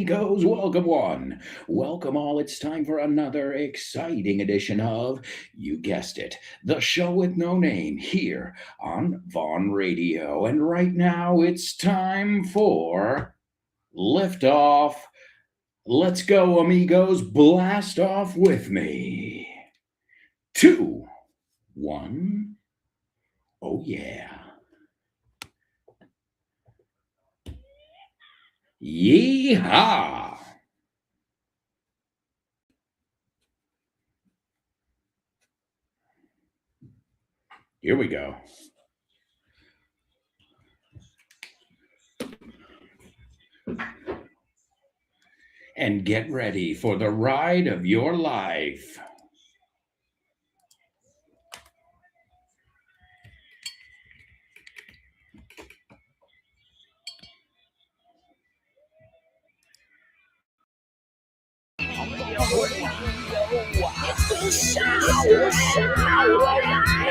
amigos. Welcome one. Welcome all. It's time for another exciting edition of, you guessed it, the show with no name here on Vaughn Radio. And right now it's time for liftoff. Let's go, amigos. Blast off with me. 2, 1. Oh, yeah. Yeehaw! Here we go. And get ready for the ride of your life.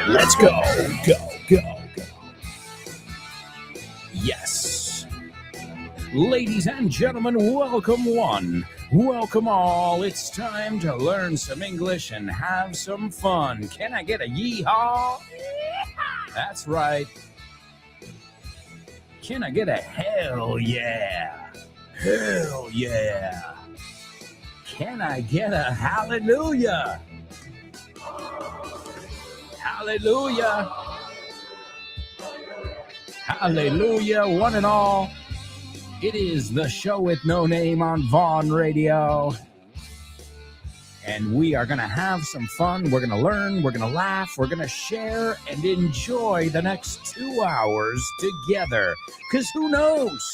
Let's go. Go. Yes. Ladies and gentlemen, welcome one. Welcome all. It's time to learn some English and have some fun. Can I get a yeehaw? That's right. Can I get a hell yeah? Hell yeah. Can I get a hallelujah? Hallelujah. Hallelujah, one and all. It is the show with no name on Vaughn Radio. And we are going to have some fun. We're going to learn. We're going to laugh. We're going to share and enjoy the next 2 hours together. Because who knows?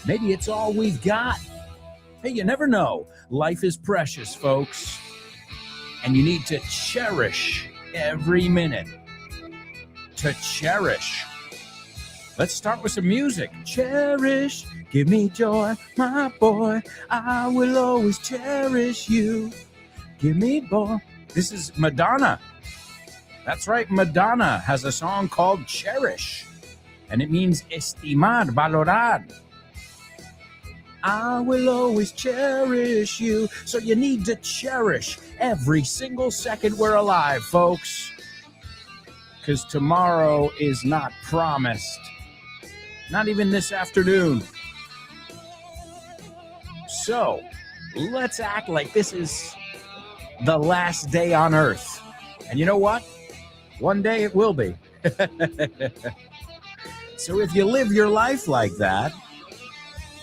Maybe it's all we've got. Hey, you never know. Life is precious, folks. And you need to cherish every minute. To cherish. Let's start with some music. Cherish, give me joy, my boy. I will always cherish you. Give me boy. This is Madonna. That's right, Madonna has a song called Cherish. And it means estimar, valorar. I will always cherish you. So you need to cherish every single second we're alive, folks. Because tomorrow is not promised. Not even this afternoon. So, let's act like this is the last day on Earth. And you know what? One day it will be. So if you live your life like that,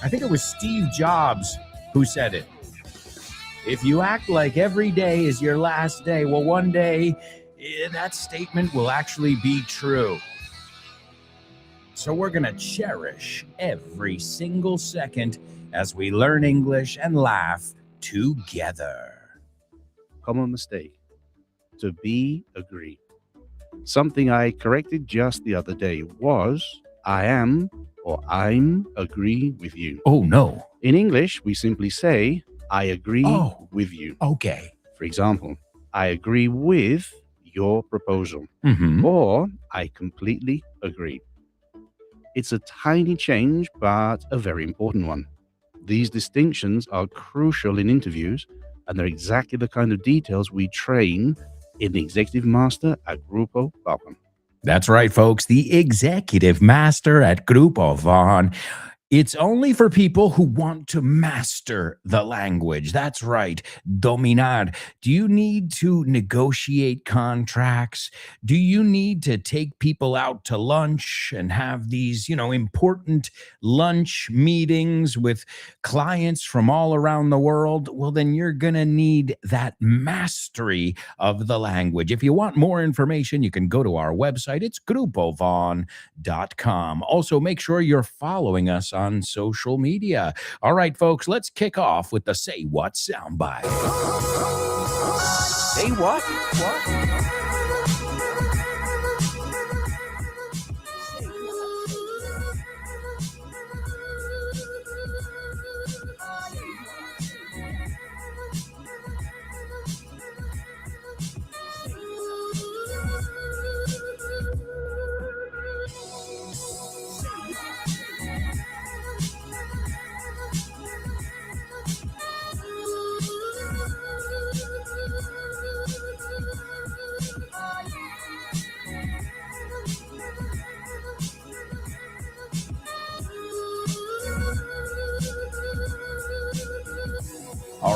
I think it was Steve Jobs who said it. If you act like every day is your last day, well, one day that statement will actually be true. So we're going to cherish every single second as we learn English and laugh together. Common mistake. To be, agree. Something I corrected just the other day was I am or I'm agree with you. Oh, no. In English, we simply say I agree with you. Okay. For example, I agree with your proposal. Mm-hmm. Or I completely agree. It's a tiny change, but a very important one. These distinctions are crucial in interviews, and they're exactly the kind of details we train in the Executive Master at Grupo Vaughn. That's right, folks. The Executive Master at Grupo Vaughn. It's only for people who want to master the language. That's right. Dominar. Do you need to negotiate contracts? Do you need to take people out to lunch and have these, important lunch meetings with clients from all around the world? Well, then you're going to need that mastery of the language. If you want more information, you can go to our website. It's grupovaughn.com. Also, make sure you're following us on social media. All right, folks, let's kick off with the Say What soundbite. Say what?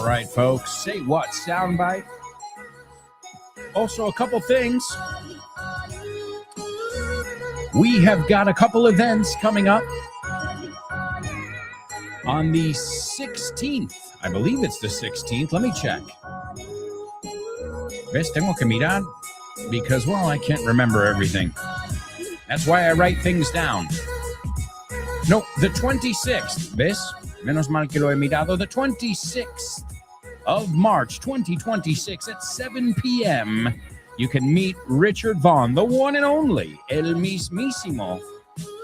right, folks. Say what? Soundbite. Also, a couple things. We have got a couple events coming up on the 16th. I believe it's the 16th. Let me check. ¿Ves? Tengo que mirar because, well, I can't remember everything. That's why I write things down. No, the 26th. ¿Ves? Menos mal que lo he mirado. The 26th of March 2026 at 7 p.m. You can meet Richard Vaughn, the one and only, el mismísimo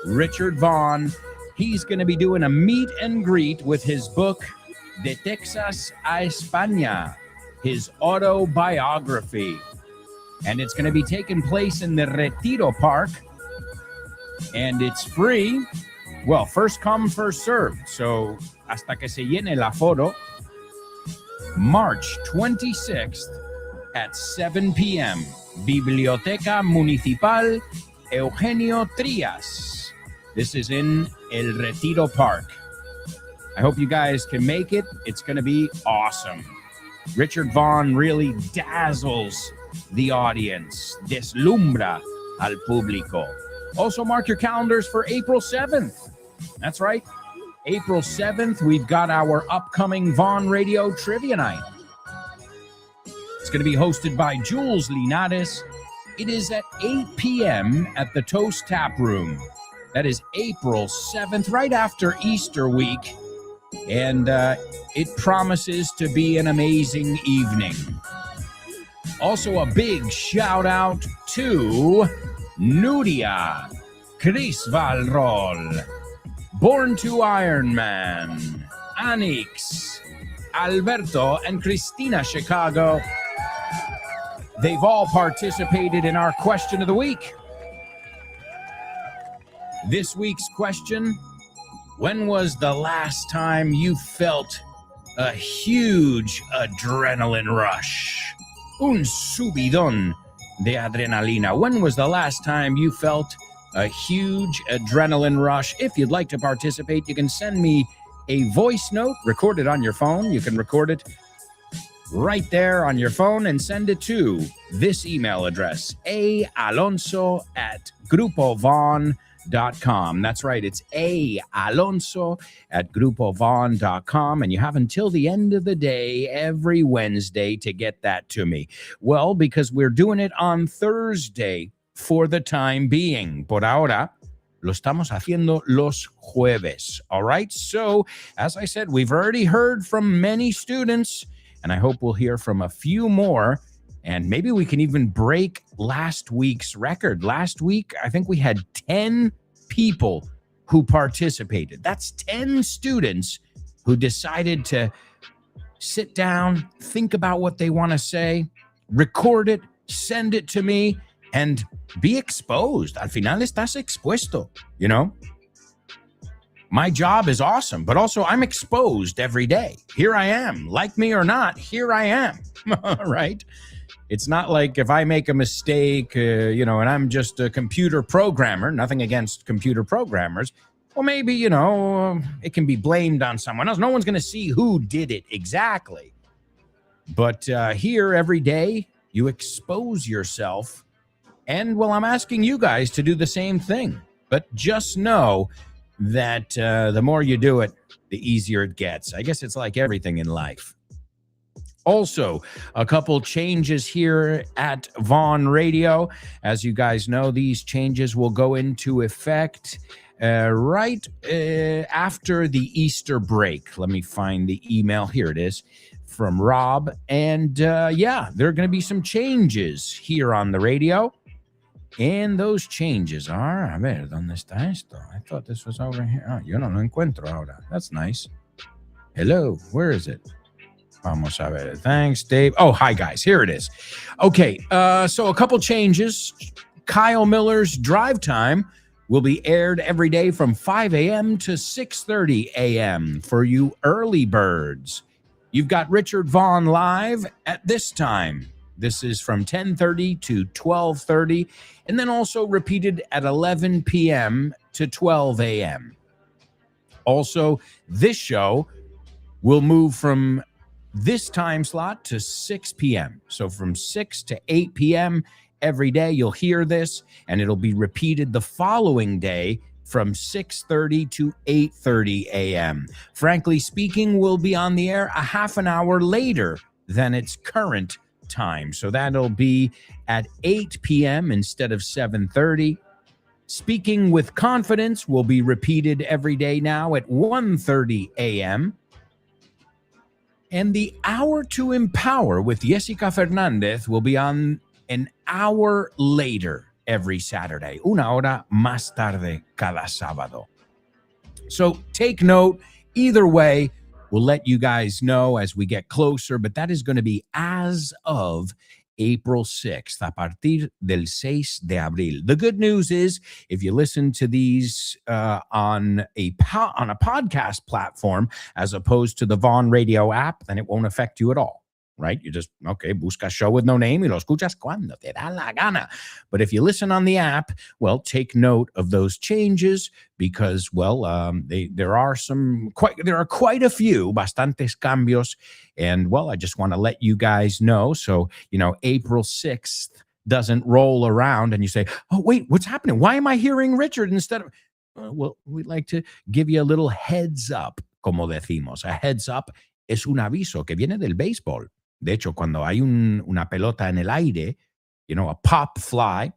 Richard Vaughn. He's going to be doing a meet and greet with his book, De Texas a España, his autobiography. And it's going to be taking place in the Retiro Park. And it's free. Well, first come, first served. So, hasta que se llene el aforo. March 26th at 7 p.m. Biblioteca Municipal Eugenio Trias. This is in El Retiro Park. I hope you guys can make it. It's going to be awesome. Richard Vaughn really dazzles the audience, deslumbra al público. Also, mark your calendars for April 7th. That's right. April 7th, we've got our upcoming Vaughn Radio Trivia Night. It's going to be hosted by Jules Linares. It is at 8 p.m. at the Toast Tap Room. That is April 7th, right after Easter week. And it promises to be an amazing evening. Also, a big shout out to Nuria, Chris Valrol, Born to Iron Man, Anix, Alberto, and Christina Chicago. They've all participated in our question of the week. This week's question: when was the last time you felt a huge adrenaline rush? Un subidón de adrenalina. When was the last time you felt a huge adrenaline rush? If you'd like to participate, you can send me a voice note, record it on your phone. You can record it right there on your phone and send it to this email address, aalonso@grupovaughn.com. That's right, it's aalonso@grupovaughn.com, and you have until the end of the day every Wednesday to get that to me. Well, because we're doing it on Thursday for the time being. Por ahora, lo estamos haciendo los jueves. All right, so as I said, we've already heard from many students, and I hope we'll hear from a few more. And maybe we can even break last week's record. Last week, I think we had 10 people who participated. That's 10 students who decided to sit down, think about what they want to say, record it, send it to me, and be exposed. Al final estás expuesto, you know? My job is awesome, but also I'm exposed every day. Here I am. Like me or not, here I am. Right? It's not like if I make a mistake, and I'm just a computer programmer, nothing against computer programmers. Well, maybe, it can be blamed on someone else. No one's going to see who did it exactly. But here every day, you expose yourself. And, well, I'm asking you guys to do the same thing. But just know that the more you do it, the easier it gets. I guess it's like everything in life. Also, a couple changes here at Vaughn Radio. As you guys know, these changes will go into effect right after the Easter break. Let me find the email. Here it is from Rob. And there are going to be some changes here on the radio. And those changes are, a ver, ¿dónde está esto? I thought this was over here. Oh, yo no lo encuentro ahora. That's nice. Hello, where is it? Vamos a ver. Thanks, Dave. Oh, hi, guys. Here it is. Okay, so a couple changes. Kyle Miller's Drive Time will be aired every day from 5 a.m. to 6:30 a.m. for you early birds. You've got Richard Vaughn live at this time. This is from 10:30 to 12:30, and then also repeated at 11 p.m. to 12 a.m. Also, this show will move from this time slot to 6 p.m. So from 6 to 8 p.m. every day, you'll hear this, and it'll be repeated the following day from 6:30 to 8:30 a.m. Frankly Speaking will be on the air a half an hour later than its current time. So that'll be at 8 p.m. instead of 7:30. Speaking with Confidence will be repeated every day now at 1:30 a.m. And the Hour to Empower with Jessica Fernandez will be on an hour later every Saturday, una hora más tarde cada sábado. So take note. Either way, we'll let you guys know as we get closer, but that is going to be as of April 6th, a partir del 6 de abril. The good news is, if you listen to these on a podcast platform as opposed to the Vaughn Radio app, then it won't affect you at all, right? You just, okay, busca Show with No Name y lo escuchas cuando te da la gana. But if you listen on the app, well, take note of those changes because, well, there are quite a few, bastantes cambios. And, well, I just want to let you guys know. So, April 6th doesn't roll around and you say, oh, wait, what's happening? Why am I hearing Richard instead of, well, we'd like to give you a little heads up, como decimos. A heads up es un aviso que viene del béisbol. De hecho, cuando hay una pelota en el aire, a pop fly,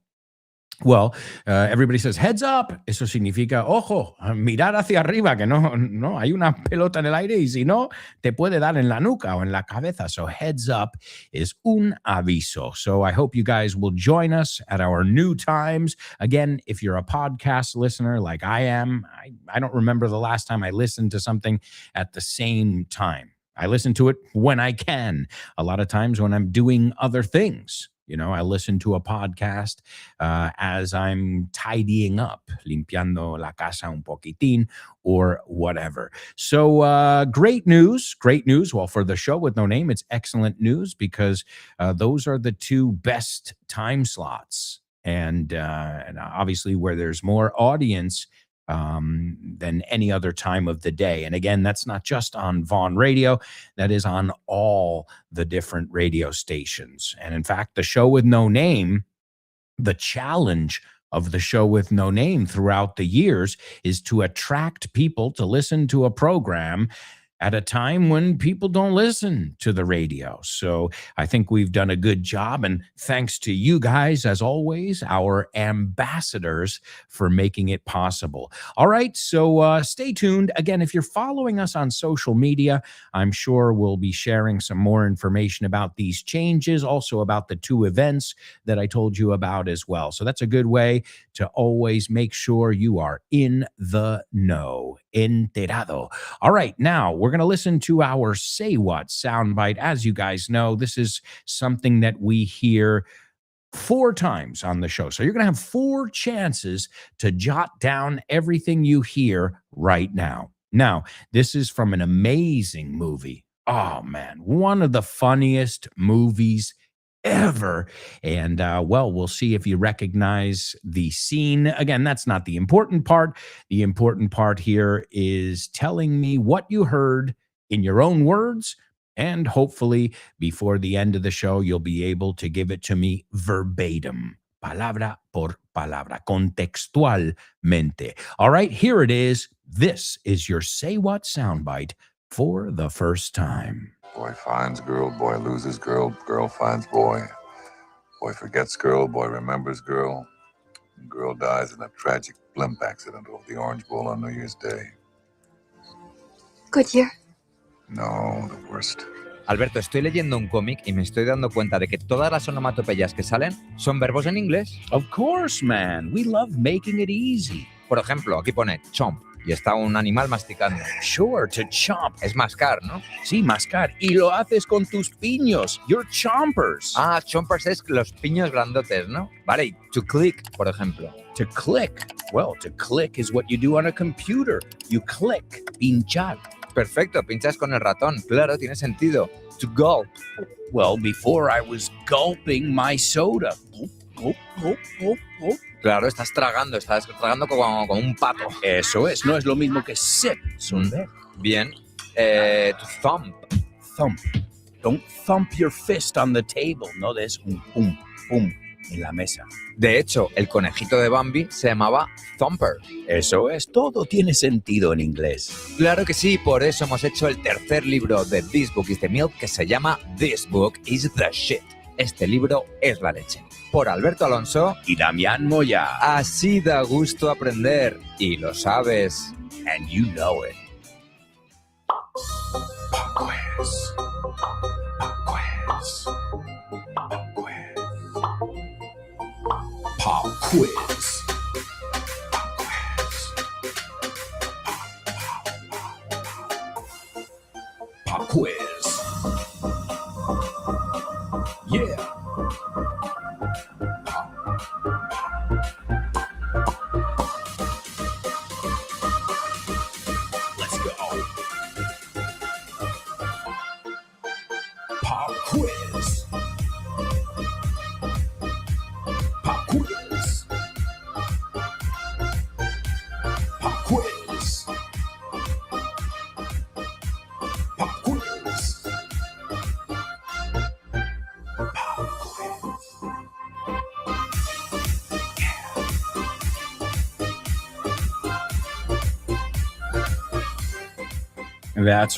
well, everybody says, heads up. Eso significa, ojo, mirar hacia arriba, que no, hay una pelota en el aire y si no, te puede dar en la nuca o en la cabeza. So heads up is un aviso. So I hope you guys will join us at our new times. Again, if you're a podcast listener like I am, I don't remember the last time I listened to something at the same time. I listen to it when I can. A lot of times when I'm doing other things. I listen to a podcast as I'm tidying up, limpiando la casa un poquitín or whatever. So great news. Well, for the Show with No Name, it's excellent news because those are the two best time slots. And obviously where there's more audience than any other time of the day. And again, that's not just on Vaughn Radio, that is on all the different radio stations. And in fact, the Show with No Name, the challenge of the Show with No Name throughout the years is to attract people to listen to a program at a time when people don't listen to the radio. So I think we've done a good job. And thanks to you guys, as always, our ambassadors, for making it possible. All right, so stay tuned. Again, if you're following us on social media, I'm sure we'll be sharing some more information about these changes, also about the two events that I told you about as well. So that's a good way to always make sure you are in the know, enterado. All right, now we're going to listen to our Say What soundbite. As you guys know, this is something that we hear 4 times on the show. So you're going to have 4 chances to jot down everything you hear right now. Now, this is from an amazing movie. Oh, man, one of the funniest movies ever. And well, we'll see if you recognize the scene. Again, that's not the important part. The important part here is telling me what you heard in your own words. And hopefully before the end of the show, you'll be able to give it to me verbatim, palabra por palabra, contextualmente. All right, here it is. This is your Say What soundbite for the first time. Boy finds girl, boy loses girl, girl finds boy. Boy forgets girl, boy remembers girl. And girl dies in a tragic blimp accident over the Orange Bowl on New Year's Day. Good year. No, the worst. Alberto, estoy leyendo un cómic y me estoy dando cuenta de que todas las onomatopeyas que salen son verbos en inglés. Of course, man. We love making it easy. Por ejemplo, aquí pone chomp y está un animal masticando. Sure, to chomp. Es mascar, ¿no? Sí, mascar. Y lo haces con tus piños. You're chompers. Ah, chompers es los piños grandotes, ¿no? Vale, y to click, por ejemplo. To click. Well, to click is what you do on a computer. You click. Pinchar. Perfecto, pinchas con el ratón. Claro, tiene sentido. To gulp. Well, before I was gulping my soda. Gulp, gulp, gulp, gulp, gulp. Claro, estás tragando como un pato. Eso es, no es lo mismo que sip. Bien. To thump. thump. Don't thump your fist on the table. No des un pum, pum en la mesa. De hecho, el conejito de Bambi se llamaba Thumper. Eso es, todo tiene sentido en inglés. Claro que sí, por eso hemos hecho el tercer libro de This Book is the Milk, que se llama This Book is the Shit. Este libro es la leche. Por Alberto Alonso Y Damián Moya. Así da gusto aprender, y lo sabes. And you know it. Pop quiz. Pop quiz. Pop quiz. Pop quiz. Pop quiz. Yeah. Let's go. Pop quiz. Pop quiz. Pop quiz. Pop quiz. Pop quiz. That's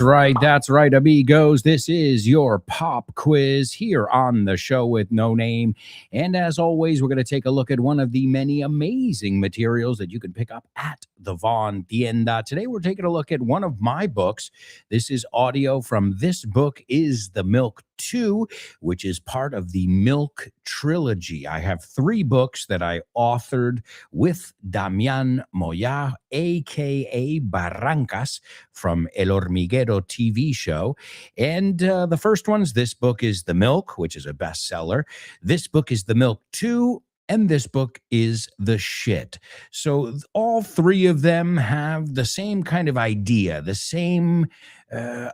right, amigos. This is your pop quiz here on the show with no name. And as always, we're going to take a look at one of the many amazing materials that you can pick up at the Vaughn Tienda. Today, we're taking a look at one of my books. This is audio from This Book is the Milk 2, which is part of the Milk trilogy. I have 3 books that I authored with Damián Moya, a.k.a. Barrancas, from El Hormiguero TV show. And the first one's This Book is the Milk, which is a bestseller. This Book is the Milk 2, and this book is the shit. So all 3 of them have the same kind of idea, the same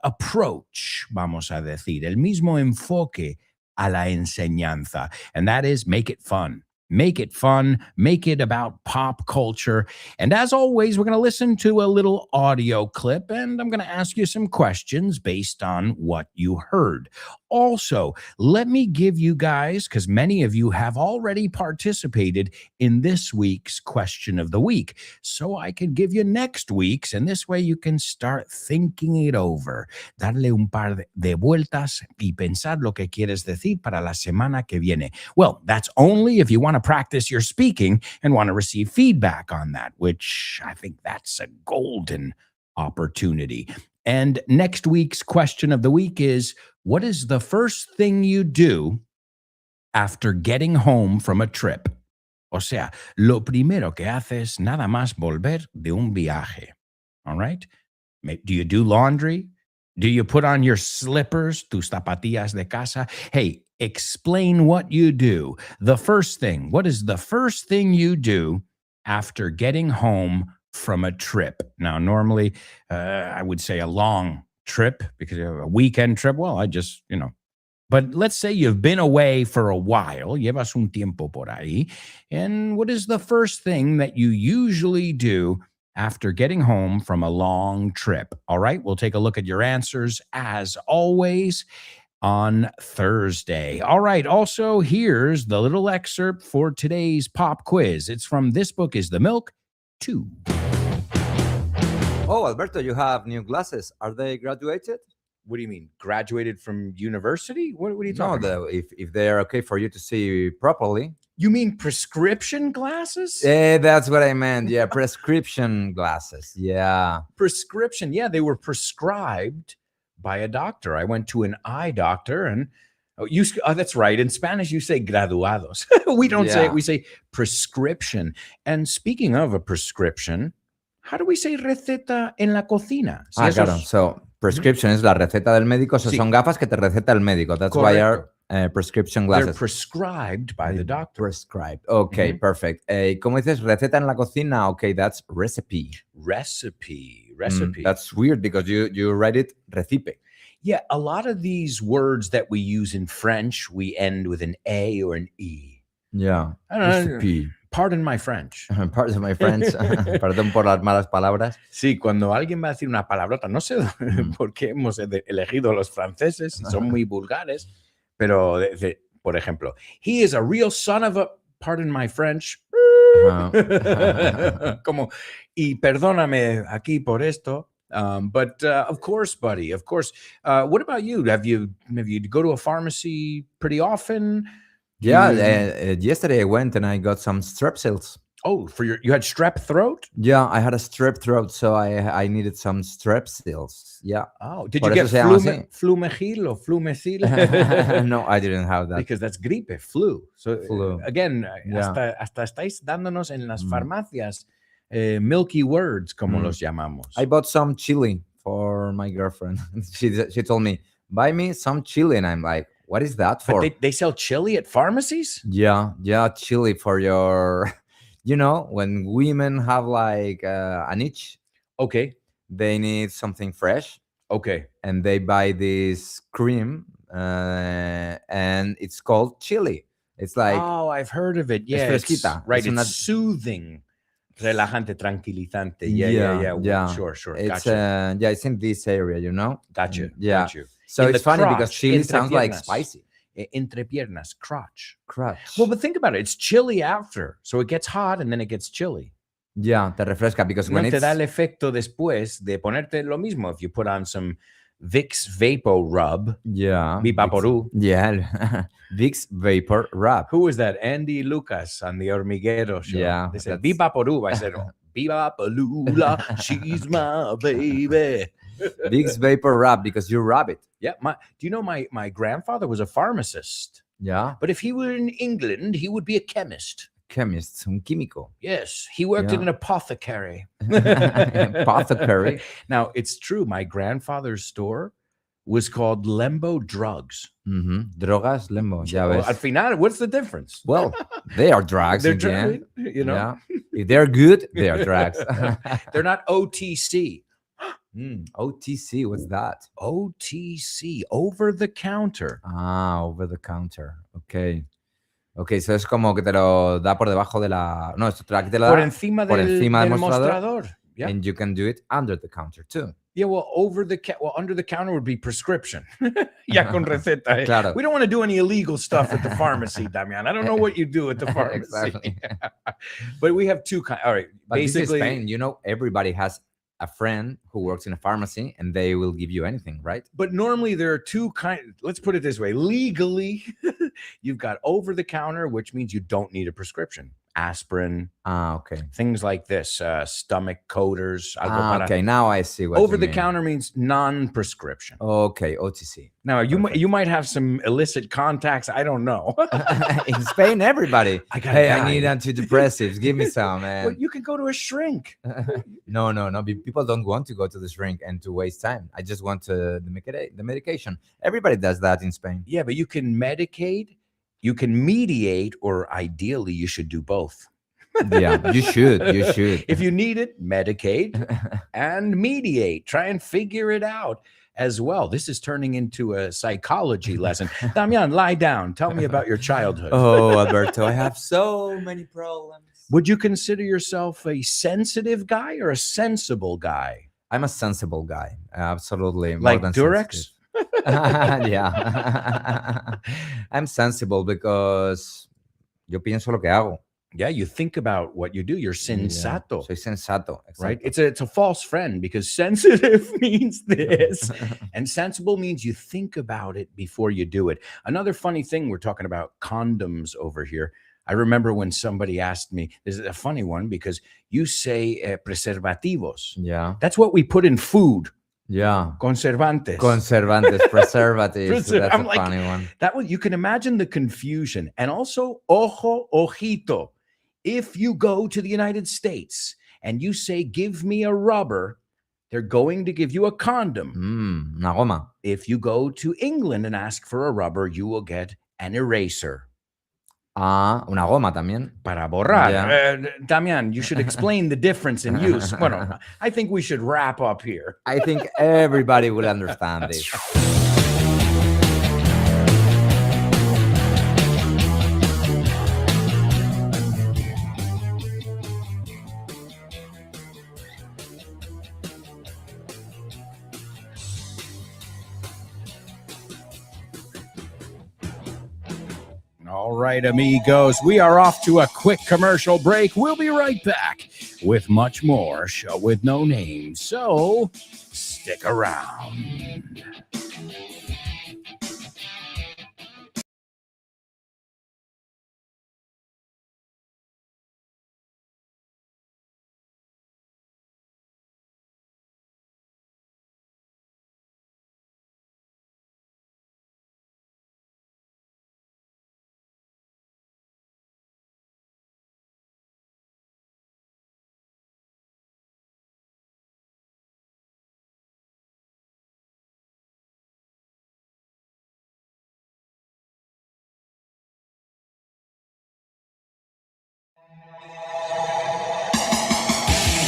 approach, vamos a decir, el mismo enfoque a la enseñanza, and that is make it fun. Make it fun, make it about pop culture. And as always, we're going to listen to a little audio clip, and I'm going to ask you some questions based on what you heard. Also, let me give you guys, because many of you have already participated in this week's question of the week, so I can give you next week's, and this way you can start thinking it over. Darle un par de vueltas y pensar lo que quieres decir para la semana que viene. Well, that's only if you want to practice your speaking and want to receive feedback on that, which I think that's a golden opportunity. And next week's question of the week is, what is the first thing you do after getting home from a trip? O sea, lo primero que haces nada más volver de un viaje. All right? Do you do laundry? Do you put on your slippers, tus zapatillas de casa? Hey, explain what you do. The first thing, what is the first thing you do after getting home from a trip? Now, normally, I would say a long trip, because you have a weekend trip. Well, I just, but let's say you've been away for a while, llevas un tiempo por ahí, and what is the first thing that you usually do after getting home from a long trip? All right, we'll take a look at your answers as always on Thursday. All right, also, here's the little excerpt for today's pop quiz. It's from This Book is the Milk 2. Oh, Alberto, you have new glasses. Are they graduated? What do you mean? Graduated from university? What are you talking about? If they're okay for you to see properly. You mean prescription glasses? Yeah, that's what I meant. Yeah, prescription glasses. Yeah. Prescription. Yeah, they were prescribed by a doctor. I went to an eye doctor, and that's right. In Spanish, you say graduados. We don't say it. We say prescription. And speaking of a prescription, how do we say receta en la cocina? Claro. So prescription es la receta del médico. So son gafas que te receta el médico. That's why are prescription glasses. They're prescribed by the doctor. Prescribed. Okay, perfect. ¿Cómo dices receta en la cocina? Okay, that's recipe. Recipe. That's weird because you write it recipe. Yeah, a lot of these words that we use in French, we end with an A or an E. Yeah. I don't know. Pardon my French. Pardon my French. Perdón por las malas palabras. Sí, cuando alguien va a decir una palabrota, no sé por qué hemos elegido a los franceses, son muy vulgares, pero, por ejemplo, he is a real son of a, pardon my French, como, y perdóname aquí por esto, but of course, buddy, of course. What about you? Have you go to a pharmacy pretty often? Yeah, yesterday I went and I got some strepsils. Oh, you had strep throat? Yeah, I had a strep throat, so I needed some strepsils. Yeah. Oh, did Por you get eso se llama así. flumegil or flumecil? No, I didn't have that. Because that's gripe, flu. So Flu. Again, Yeah. hasta estáis dándonos en las farmacias milky words, como los llamamos. I bought some chili for my girlfriend. She told me, buy me some chili. And I'm like, what is that for? But they sell chili at pharmacies? Yeah, chili for your, when women have like an itch, Okay. they need something fresh. Okay. And they buy this cream and it's called chili. It's like, oh, I've heard of it. Yeah, fresquita. Right. It's It's soothing. Relajante, tranquilizante. Yeah. Sure. It's Gotcha. it's in this area, Gotcha. Yeah. Got you. So In it's the funny because crotch, chili entre sounds like piernas. spicy. Entre piernas, crotch. Crotch. Well, but think about it. It's chilly after. So it gets hot and then it gets chilly. Yeah, te refresca because No when te it's da el efecto después de ponerte lo mismo. If you put on some Vicks Vapo Rub, Vivaporú. Yeah, Vicks Vapor Rub. Who was that? Andy Lucas on the Hormiguero show. Yeah, They said Vivaporú. I said, Vivapalula, she's my baby. Vicks Vapor Rub because you rub it. Yeah. Do you know my grandfather was a pharmacist? Yeah. But if he were in England, he would be a chemist. Chemist, un químico. Yes, he worked in an apothecary. Apothecary. Now, it's true. My grandfather's store was called Lembo Drugs. Drogas, lembo. Ya Well, ves. al final, what's the difference? Well, they are drugs. They're in the end. you know, Yeah. If they're good, they are drugs. they're not OTC. OTC, what's that? OTC, over the counter. Ah, over the counter. Okay. Okay, so es como que te lo da por debajo de la... No, esto aquí te lo da Por encima por del encima del mostrador. Yeah. and you can do it under the counter too. Yeah, well, under the counter would be prescription. Ya con receta. Eh? Claro. We don't want to do any illegal stuff at the pharmacy, Damian. I don't know what you do at the pharmacy. Exactly. But we have two kinds. All right. But basically, this is Spain, everybody has a friend who works in a pharmacy and they will give you anything, right? but normally there are two kinds. Let's put it this way. Legally, you've got over the counter, which means you don't need a prescription. Aspirin, Okay. things like this, stomach coaters. Okay, now I see what Over you the mean. counter means non-prescription. Okay, OTC. Now, you Perfect. might have some illicit contacts. I don't know. In Spain, everybody. I got a I guy. need antidepressives. Give me some, Well, man. you can go to a shrink. No. People don't want to go to the shrink and to waste time. I just want the medication. Everybody does that in Spain. Yeah, but you can medicate, you can mediate, or ideally you should do both. Yeah, you should. You should. If you need it, medicate and mediate. Try and figure it out as well. This is turning into a psychology lesson. Damian, lie down. Tell me about your childhood. Oh, Alberto, I have so many problems. Would you consider yourself a sensitive guy or a sensible guy? I'm a sensible guy. Absolutely. Like more than Durex? sensitive. Yeah. I'm sensible because yo pienso lo que hago. Yeah, you think about what you do. You're sensato. Soy sensato. Right? exacto. It's a false friend because sensitive means this and sensible means you think about it before you do it. Another funny thing, we're talking about condoms over here. I remember when somebody asked me, this is a funny one because you say preservativos. Yeah. That's what we put in food. Yeah. Conservantes. Conservantes, preservatives. That's I'm a like, funny one. That one, you can imagine the confusion. And also, ojo, ojito. If you go to the United States and you say, give me a rubber, they're going to give you a condom. Una goma. If you go to England and ask for a rubber, you will get an eraser. Ah, una goma también. Para borrar. Yeah. Damian, you should explain the difference in use. Bueno, I think we should wrap up here. I think everybody will understand this. All right, amigos, we are off to a quick commercial break. We'll be right back with much more Show with No Name. So stick around.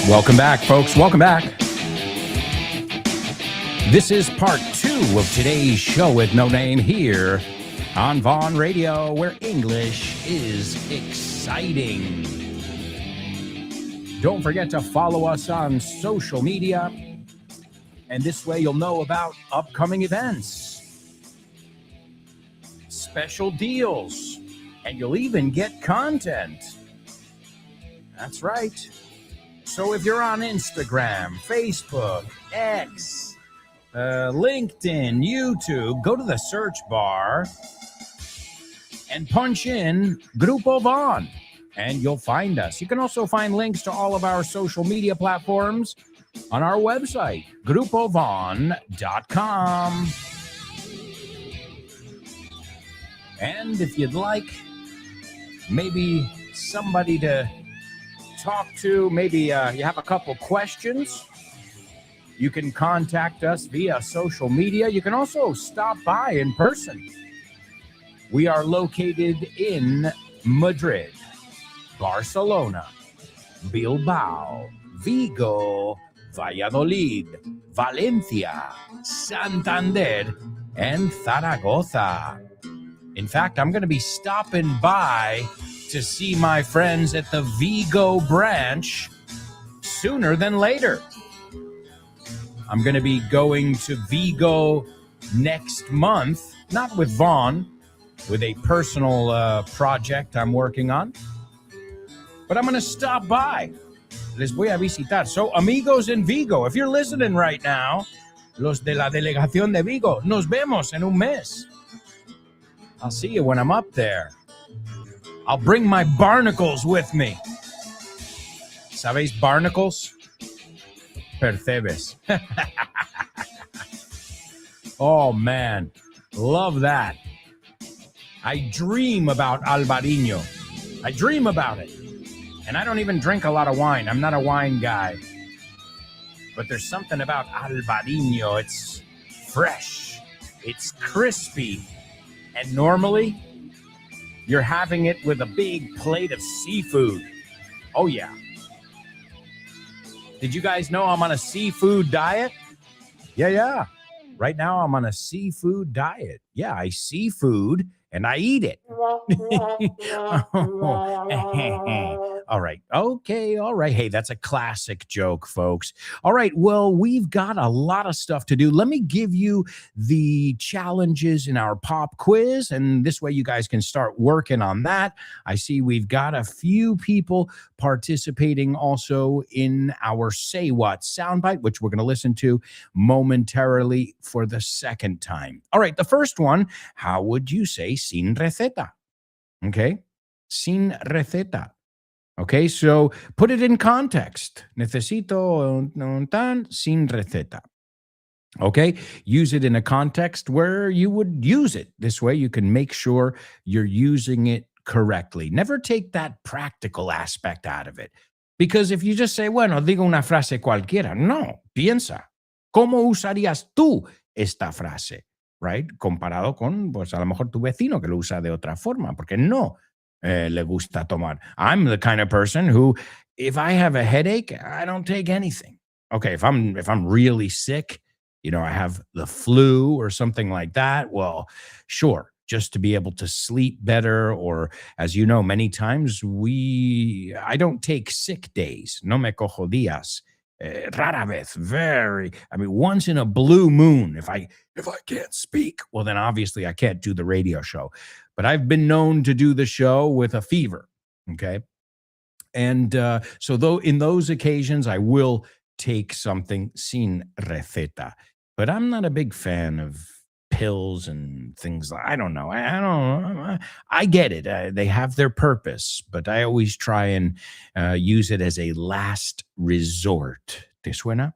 Welcome back, folks. Welcome back. This is part 2 of today's Show with No Name here on Vaughn Radio, where English is exciting. Don't forget to follow us on social media, and this way you'll know about upcoming events, special deals, and you'll even get content. That's right. So if you're on Instagram, Facebook, X, LinkedIn, YouTube, go to the search bar and punch in Grupo Vaughn, and you'll find us. You can also find links to all of our social media platforms on our website, grupovaughn.com. And if you'd like maybe somebody to talk to, maybe you have a couple questions, you can contact us via social media. You can also stop by in person. We are located in Madrid, Barcelona, Bilbao, Vigo, Valladolid, Valencia, Santander, and Zaragoza. In fact, I'm going to be stopping by to see my friends at the Vigo branch sooner than later. I'm going to be going to Vigo next month, not with Vaughn, with a personal project I'm working on. But I'm going to stop by. Les voy a visitar. So, amigos in Vigo, if you're listening right now, los de la delegación de Vigo, nos vemos en un mes. I'll see you when I'm up there. I'll bring my barnacles with me. ¿Sabéis barnacles? Percebes. Oh, man. Love that. I dream about Albariño. I dream about it. And I don't even drink a lot of wine. I'm not a wine guy. But there's something about Albariño. It's fresh. It's crispy. And normally, you're having it with a big plate of seafood. Oh, yeah. Did you guys know I'm on a seafood diet? Yeah. Right now, I'm on a seafood diet. Yeah, I see food and I eat it. All right. Okay. All right. Hey, that's a classic joke, folks. All right. Well, we've got a lot of stuff to do. Let me give you the challenges in our pop quiz, and this way you guys can start working on that. I see we've got a few people participating also in our Say What soundbite, which we're going to listen to momentarily for the second time. All right. The first one, how would you say sin receta? Okay. Sin receta. Okay, so put it in context. Necesito un tan sin receta. Okay, use it in a context where you would use it. This way you can make sure you're using it correctly. Never take that practical aspect out of it. Because if you just say, bueno, digo una frase cualquiera. No, piensa. ¿Cómo usarías tú esta frase? Right? Comparado con, pues a lo mejor tu vecino que lo usa de otra forma. Porque no le gusta tomar. I'm the kind of person who, if I have a headache, I don't take anything. Okay, if I'm really sick, you know, I have the flu or something like that, well, sure, just to be able to sleep better, or as you know, many times I don't take sick days. No me cojo días. Rara vez, once in a blue moon. If I can't speak, well, then obviously I can't do the radio show. But I've been known to do the show with a fever. Okay. And so though in those occasions, I will take something sin receta. But I'm not a big fan of pills and things. I don't know. I don't know. I get it. They have their purpose, but I always try and use it as a last resort. ¿Te suena?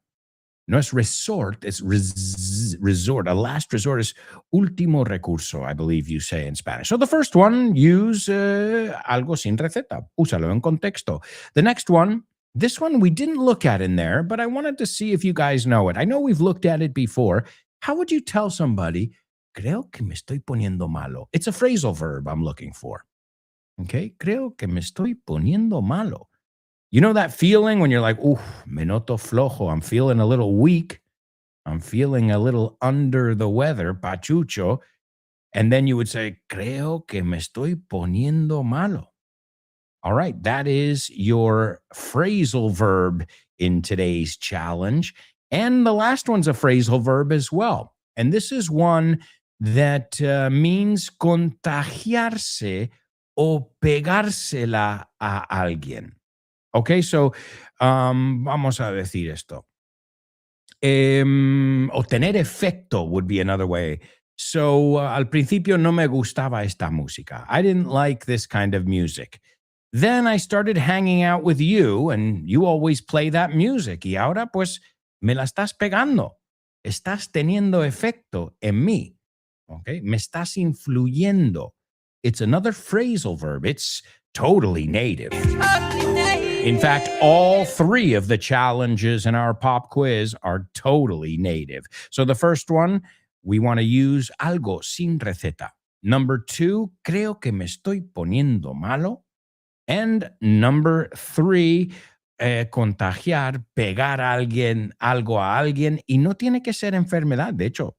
No es resort, it's resort. A last resort is último recurso, I believe you say in Spanish. So the first one, use algo sin receta. Úsalo en contexto. The next one, this one we didn't look at in there, but I wanted to see if you guys know it. I know we've looked at it before. How would you tell somebody, creo que me estoy poniendo malo? It's a phrasal verb I'm looking for. Okay, creo que me estoy poniendo malo. You know that feeling when you're like, ooh, me noto flojo. I'm feeling a little weak. I'm feeling a little under the weather, pachucho. And then you would say, creo que me estoy poniendo malo. All right, that is your phrasal verb in today's challenge. And the last one's a phrasal verb as well. And this is one that means contagiarse o pegársela a alguien. Okay, so vamos a decir esto. O tener efecto would be another way. So al principio no me gustaba esta música. I didn't like this kind of music. Then I started hanging out with you and you always play that music. Y ahora pues me la estás pegando. Estás teniendo efecto en mí. Okay, me estás influyendo. It's another phrasal verb. It's totally native. In fact, all three of the challenges in our pop quiz are totally native. So the first one, we want to use algo sin receta. Number 2, creo que me estoy poniendo malo. And number 3, contagiar, pegar a alguien, algo a alguien. Y no tiene que ser enfermedad. De hecho,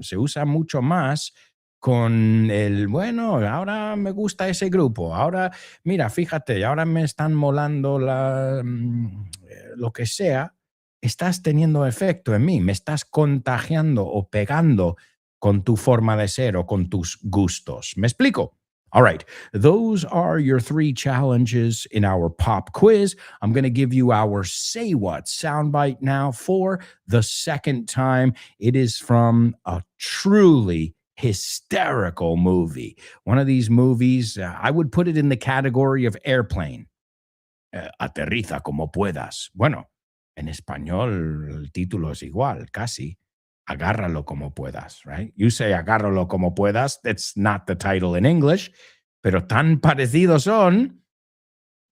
se usa mucho más con el, bueno, ahora me gusta ese grupo, ahora, mira, fíjate, ahora me están molando lo que sea, estás teniendo efecto en mí, me estás contagiando o pegando con tu forma de ser o con tus gustos. ¿Me explico? All right, those are your 3 challenges in our pop quiz. I'm going to give you our Say What soundbite now for the second time. It is from a truly hysterical movie. One of these movies, I would put it in the category of Airplane. Aterriza como puedas. Bueno, en español el título es igual, casi. Agárralo como puedas, right? You say agárralo como puedas. That's not the title in English, pero tan parecidos son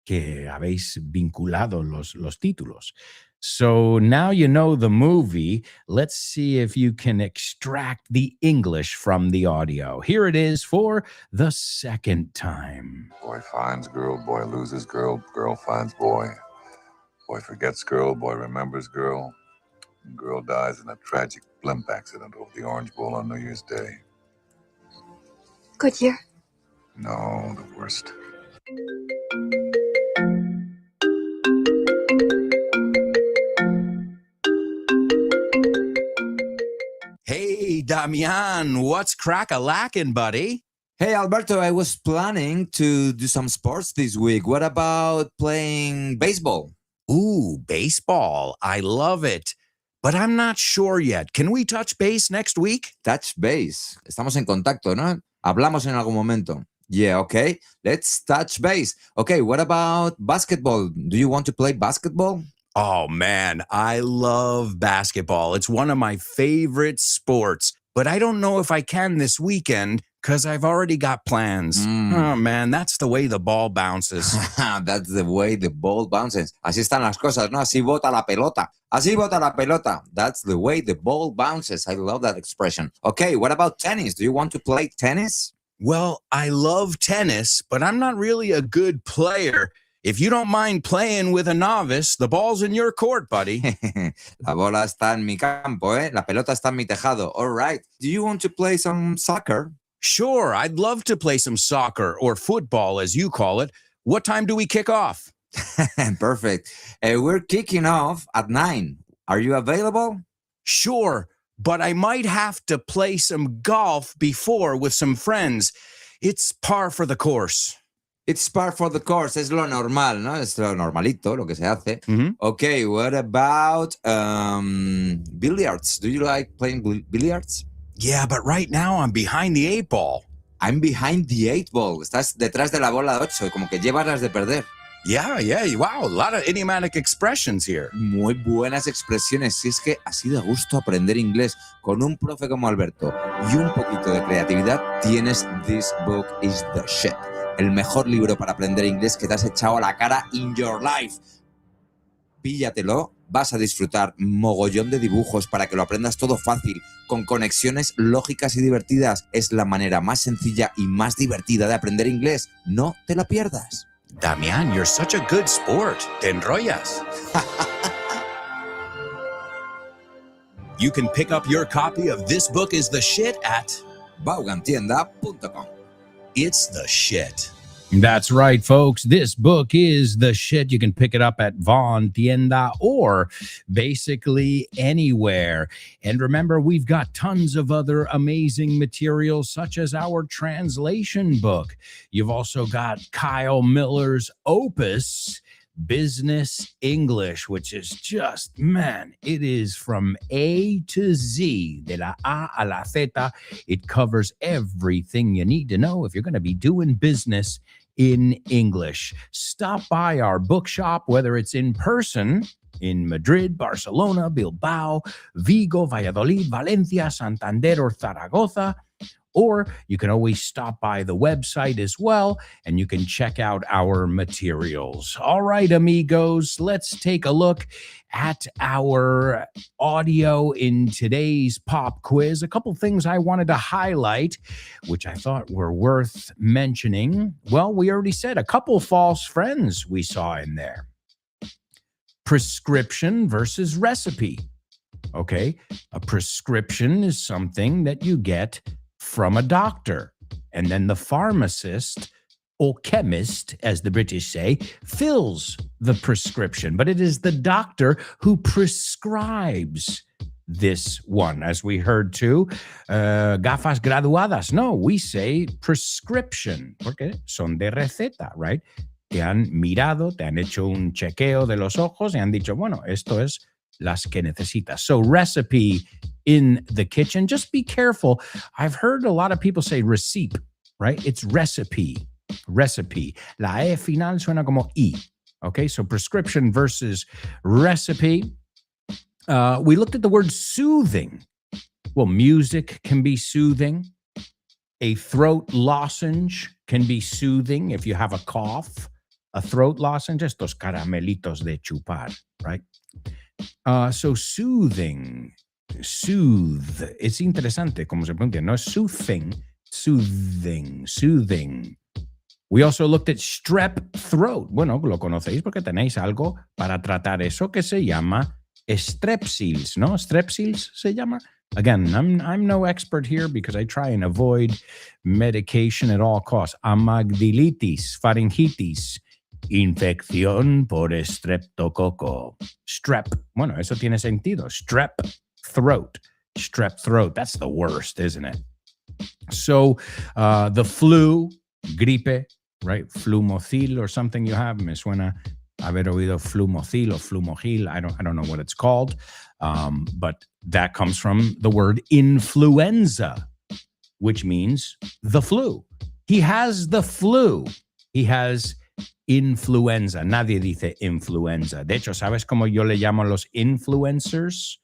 que habéis vinculado los títulos. So now you know the movie. Let's see if you can extract the English from the audio. Here it is for the second time. Boy finds girl, boy loses girl, girl finds boy. Boy forgets girl, boy remembers girl. And girl dies in a tragic blimp accident over the Orange Bowl on New Year's Day. Good year. No, the worst. Hey, Damian, what's crack-a-lackin', buddy? Hey, Alberto, I was planning to do some sports this week. What about playing baseball? Ooh, baseball. I love it. But I'm not sure yet. Can we touch base next week? Touch base. Estamos en contacto, ¿no? Hablamos en algún momento. Yeah, okay. Let's touch base. Okay, what about basketball? Do you want to play basketball? Oh, man, I love basketball. It's one of my favorite sports. But I don't know if I can this weekend because I've already got plans. Oh, man, that's the way the ball bounces. That's the way the ball bounces. Así están las cosas, ¿no? Así bota la pelota. Así bota la pelota. That's the way the ball bounces. I love that expression. Okay, what about tennis? Do you want to play tennis? Well, I love tennis, but I'm not really a good player. If you don't mind playing with a novice, the ball's in your court, buddy. La bola está en mi campo, ¿eh? La pelota está en mi tejado. All right. Do you want to play some soccer? Sure, I'd love to play some soccer or football, as you call it. What time do we kick off? Perfect. We're kicking off at 9. Are you available? Sure, but I might have to play some golf before with some friends. It's par for the course. It's par for the course. Es lo normal, ¿no? Es lo normalito, lo que se hace. Mhm. Okay, what about billiards? Do you like playing billiards? Yeah, but right now I'm behind the 8 ball. I'm behind the 8 ball. Estás detrás de la bola 8, como que llevas las de perder. Yeah, wow, a lot of idiomatic expressions here. Muy buenas expresiones. Si es que así de gusto aprender inglés con un profe como Alberto y un poquito de creatividad, tienes This Book is the Shit. El mejor libro para aprender inglés que te has echado a la cara in your life. Píllatelo, vas a disfrutar mogollón de dibujos para que lo aprendas todo fácil, con conexiones lógicas y divertidas. Es la manera más sencilla y más divertida de aprender inglés. No te la pierdas. Damián, you're such a good sport. Te enrollas. You can pick up your copy of This Book is the Shit at Vaughantienda.com. It's the Shit. That's right, folks. This book is the shit. You can pick it up at Vaughn Tienda or basically anywhere. And remember, we've got tons of other amazing materials, such as our translation book. You've also got Kyle Miller's opus, Business English, which is just, man, it is from A to Z, de la A a la Z. It covers everything you need to know if you're going to be doing business in English. Stop by our bookshop, whether it's in person in Madrid, Barcelona, Bilbao, Vigo, Valladolid, Valencia, Santander, or Zaragoza. Or you can always stop by the website as well, and you can check out our materials. All right, amigos, let's take a look at our audio in today's pop quiz. A couple things I wanted to highlight, which I thought were worth mentioning. Well, we already said a couple false friends we saw in there. Prescription versus recipe. Okay, a prescription is something that you get from a doctor, and then the pharmacist or chemist, as the British say, fills the prescription, but it is the doctor who prescribes this one, as we heard too. Gafas graduadas. No, we say prescription, porque son de receta, right? Te han mirado, te han hecho un chequeo de los ojos y han dicho, bueno, esto es las que necesitas. So recipe in the kitchen. Just be careful. I've heard a lot of people say receipt, right? It's recipe. La E final suena como I. Okay, so prescription versus recipe. We looked at the word soothing. Well, music can be soothing. A throat lozenge can be soothing if you have a cough. A throat lozenge, estos caramelitos de chupar, right? So soothing, soothe. Es interesante como se pronuncia. No es soothing, soothing. We also looked at strep throat. Bueno, lo conocéis porque tenéis algo para tratar eso que se llama strepsils, ¿no? Strepsils se llama. Again, I'm no expert here because I try and avoid medication at all costs. Amygdalitis, pharyngitis, infección por streptococo. Strep. Bueno, eso tiene sentido. Strep throat. That's the worst, isn't it? So the flu, gripe, right? Flumocil or something you have. Me suena haber oído flumocil or flumogil. I don't know what it's called. But that comes from the word influenza, which means the flu. He has the flu. He has influenza. Nadie dice influenza. De hecho, ¿sabes cómo yo le llamo a los influencers?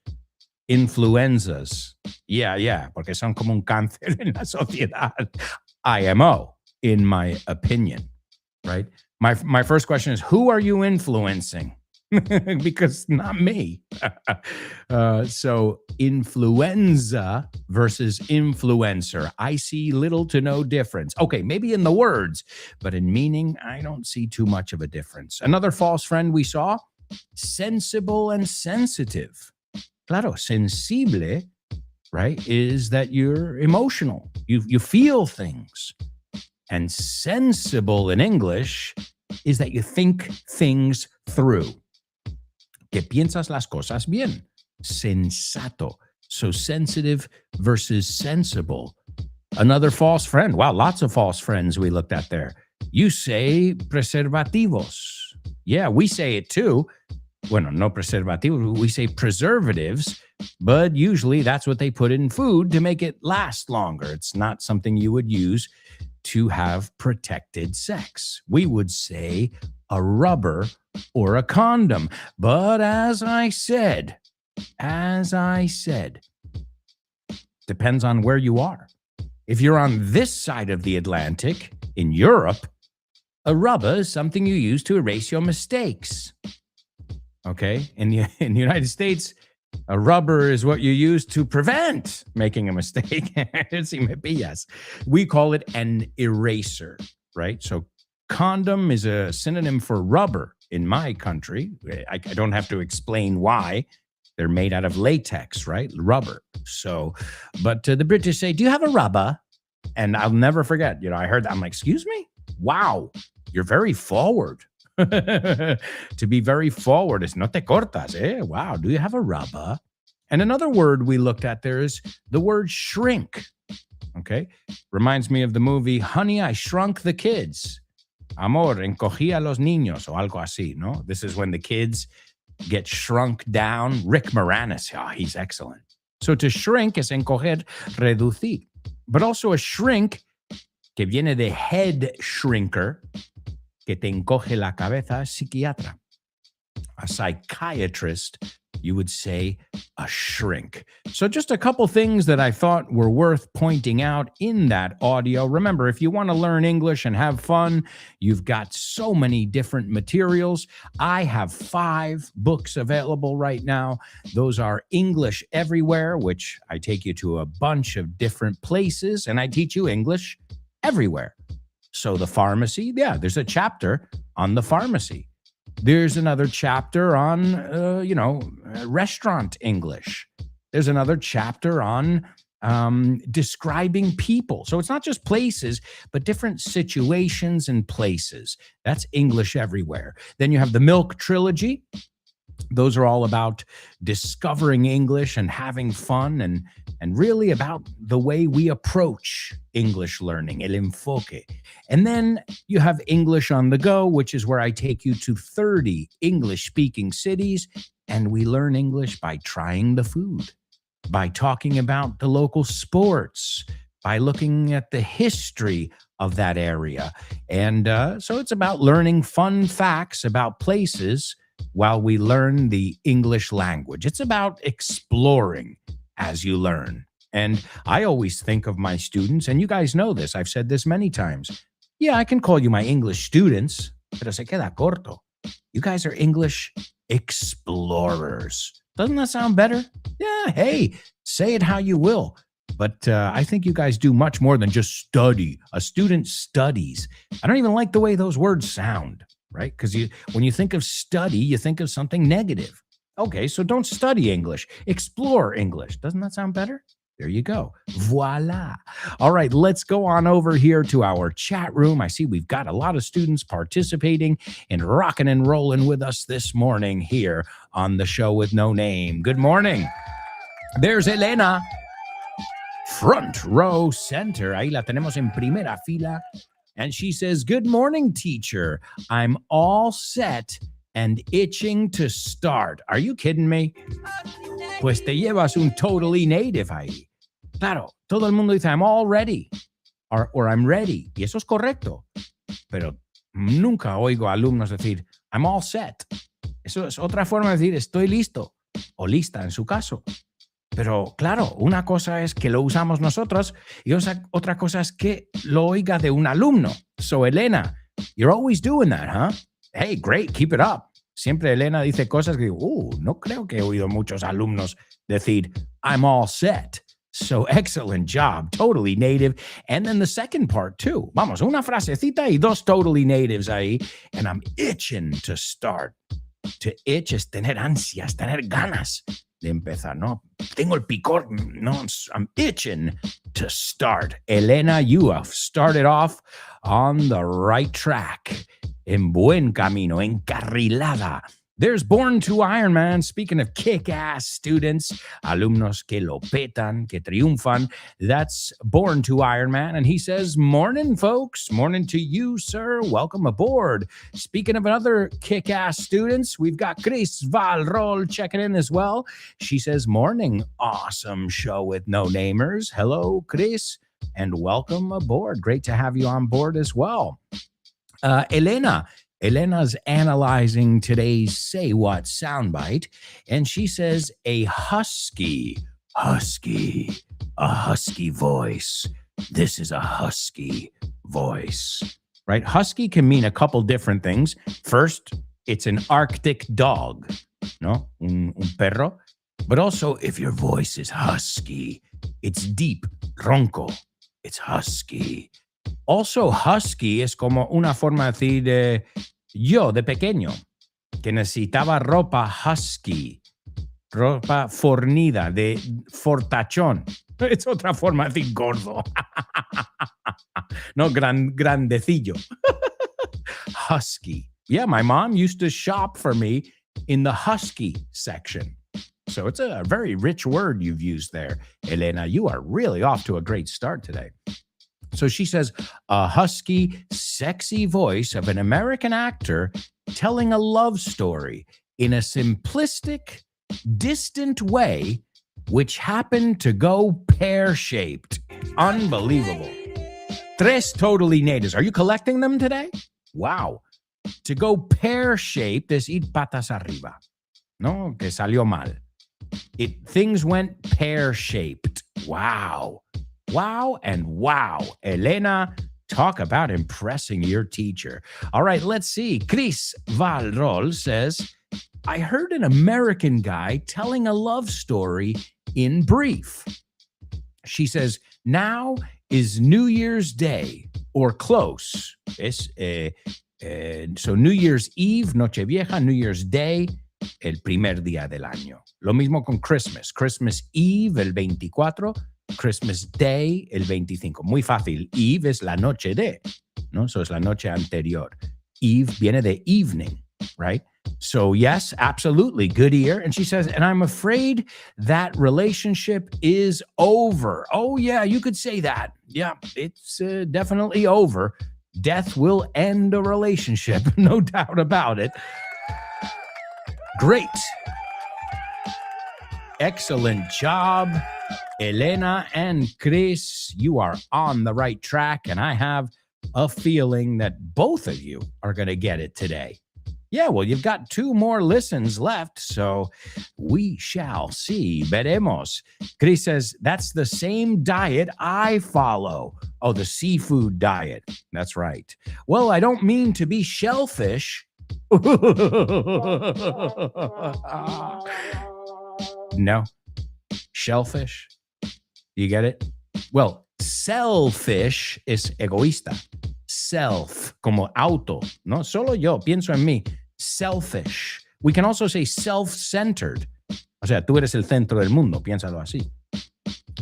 Influenzas. Yeah, porque son como un cáncer en la sociedad. IMO, in my opinion, right? My first question is, who are you influencing? Because not me. So influenza versus influencer. I see little to no difference. Okay, maybe in the words, but in meaning, I don't see too much of a difference. Another false friend we saw, sensible and sensitive. Claro, sensible, right, is that you're emotional. You feel things. And sensible in English is that you think things through. Que piensas las cosas bien. Sensato. So sensitive versus sensible. Another false friend. Wow, lots of false friends we looked at there. You say preservativos. Yeah, we say it too. Bueno, no preservativos. We say preservatives, but usually that's what they put in food to make it last longer. It's not something you would use to have protected sex. We would say a rubber or a condom. But as I said, depends on where you are. If you're on this side of the Atlantic, in Europe, a rubber is something you use to erase your mistakes. Okay? In the United States, a rubber is what you use to prevent making a mistake. Yes. We call it an eraser, right? So condom is a synonym for rubber in my country. I don't have to explain why. They're made out of latex, right? Rubber. So, but the British say, do you have a rubber? And I'll never forget, I heard that. I'm like, excuse me? Wow, you're very forward. To be very forward is no te cortas, eh? Wow, do you have a rubber? And another word we looked at there is the word shrink. Okay? Reminds me of the movie Honey, I Shrunk the Kids. Amor, encogí a los niños, o algo así, no? This is when the kids get shrunk down. Rick Moranis, he's excellent. So to shrink is encoger, reducir. But also a shrink, que viene de head shrinker, que te encoge la cabeza, psiquiatra. A psychiatrist, you would say a shrink. So just a couple things that I thought were worth pointing out in that audio. Remember, if you want to learn English and have fun, you've got so many different materials. I have 5 books available right now. Those are English Everywhere, which I take you to a bunch of different places, and I teach you English everywhere. So the pharmacy, there's a chapter on the pharmacy. There's another chapter on, restaurant English. There's another chapter on describing people. So it's not just places, but different situations and places. That's English Everywhere. Then you have the Milk Trilogy. Those are all about discovering English and having fun and really about the way we approach English learning, el enfoque. And then you have English on the Go, which is where I take you to 30 English-speaking cities, and we learn English by trying the food, by talking about the local sports, by looking at the history of that area. And so it's about learning fun facts about places while we learn the English language. It's about exploring as you learn. And I always think of my students, and you guys know this, I've said this many times. Yeah, I can call you my English students, pero se queda corto. You guys are English explorers. Doesn't that sound better? Yeah, hey, say it how you will. But I think you guys do much more than just study. A student studies. I don't even like the way those words sound, right? Because when you think of study, you think of something negative. Okay, so don't study English. Explore English. Doesn't that sound better? There you go. Voila. All right, let's go on over here to our chat room. I see we've got a lot of students participating and rocking and rolling with us this morning here on the show with no name. Good morning. There's Elena. Front row center. Ahí la tenemos en primera fila. And she says, good morning, teacher. I'm all set and itching to start. Are you kidding me? Pues te llevas un totally native ahí. Claro, todo el mundo dice, I'm all ready. Or I'm ready. Y eso es correcto. Pero nunca oigo a alumnos decir, I'm all set. Eso es otra forma de decir, estoy listo. O lista en su caso. Pero claro, una cosa es que lo usamos nosotros y otra cosa es que lo oiga de un alumno. So, Elena, you're always doing that, huh? Hey, great, keep it up. Siempre Elena dice cosas que digo, no creo que he oído muchos alumnos decir, I'm all set. So, excellent job, totally native. And then the second part, too. Vamos, una frasecita y 2 totally natives ahí. And I'm itching to start. To itch es tener ansias, tener ganas. de empezar, ¿no? Tengo el picor, no, I'm itching to start. Elena, you have started off on the right track. En buen camino, encarrilada. There's Born to Iron Man. Speaking of kick-ass students, alumnos que lo petan, que triunfan, that's Born to Iron Man. And he says, morning, folks. Morning to you, sir. Welcome aboard. Speaking of other kick-ass students, we've got Chris Valrol checking in as well. She says, morning, awesome show with no-namers. Hello, Chris, and welcome aboard. Great to have you on board as well. Elena's analyzing today's Say What soundbite, and she says a husky voice. This is a husky voice, right? Husky can mean a couple different things. First, it's an Arctic dog, no? Un perro. But also, if your voice is husky, it's deep, ronco. It's husky. Also, husky es como una forma de decir yo de pequeño, que necesitaba ropa husky, ropa fornida, de fortachón. Es otra forma de decir gordo. No, grandecillo. Husky. Yeah, my mom used to shop for me in the husky section. So it's a very rich word you've used there, Elena. You are really off to a great start today. So she says, a husky, sexy voice of an American actor telling a love story in a simplistic, distant way, which happened to go pear-shaped. Unbelievable. Tres totally natives. Are you collecting them today? Wow. To go pear-shaped es ir patas arriba. No, que salió mal. Things went pear-shaped. Wow. Wow and wow. Elena, talk about impressing your teacher. All right, let's see. Chris Valrol says, I heard an American guy telling a love story in brief. She says, now is New Year's Day or close. So New Year's Eve, Nochevieja, New Year's Day, el primer día del año. Lo mismo con Christmas. Christmas Eve, el 24. Christmas Day, el 25. Muy fácil. Eve es la noche de, ¿no? So es la noche anterior. Eve viene de evening, right? So yes, absolutely. Good ear. And she says, and I'm afraid that relationship is over. Oh yeah, you could say that. Yeah, it's definitely over. Death will end a relationship. No doubt about it. Great. Excellent job, Elena and Chris. You are on the right track, and I have a feeling that both of you are going to get it today. Yeah, well, you've got 2 more listens left, so we shall see. Veremos. Chris says, that's the same diet I follow. Oh, the seafood diet. That's right. Well, I don't mean to be shellfish. No. Shellfish. You get it? Well, selfish is egoísta. Self, como auto, ¿no? Solo yo, pienso en mí. Selfish. We can also say self-centered. O sea, tú eres el centro del mundo, piénsalo así.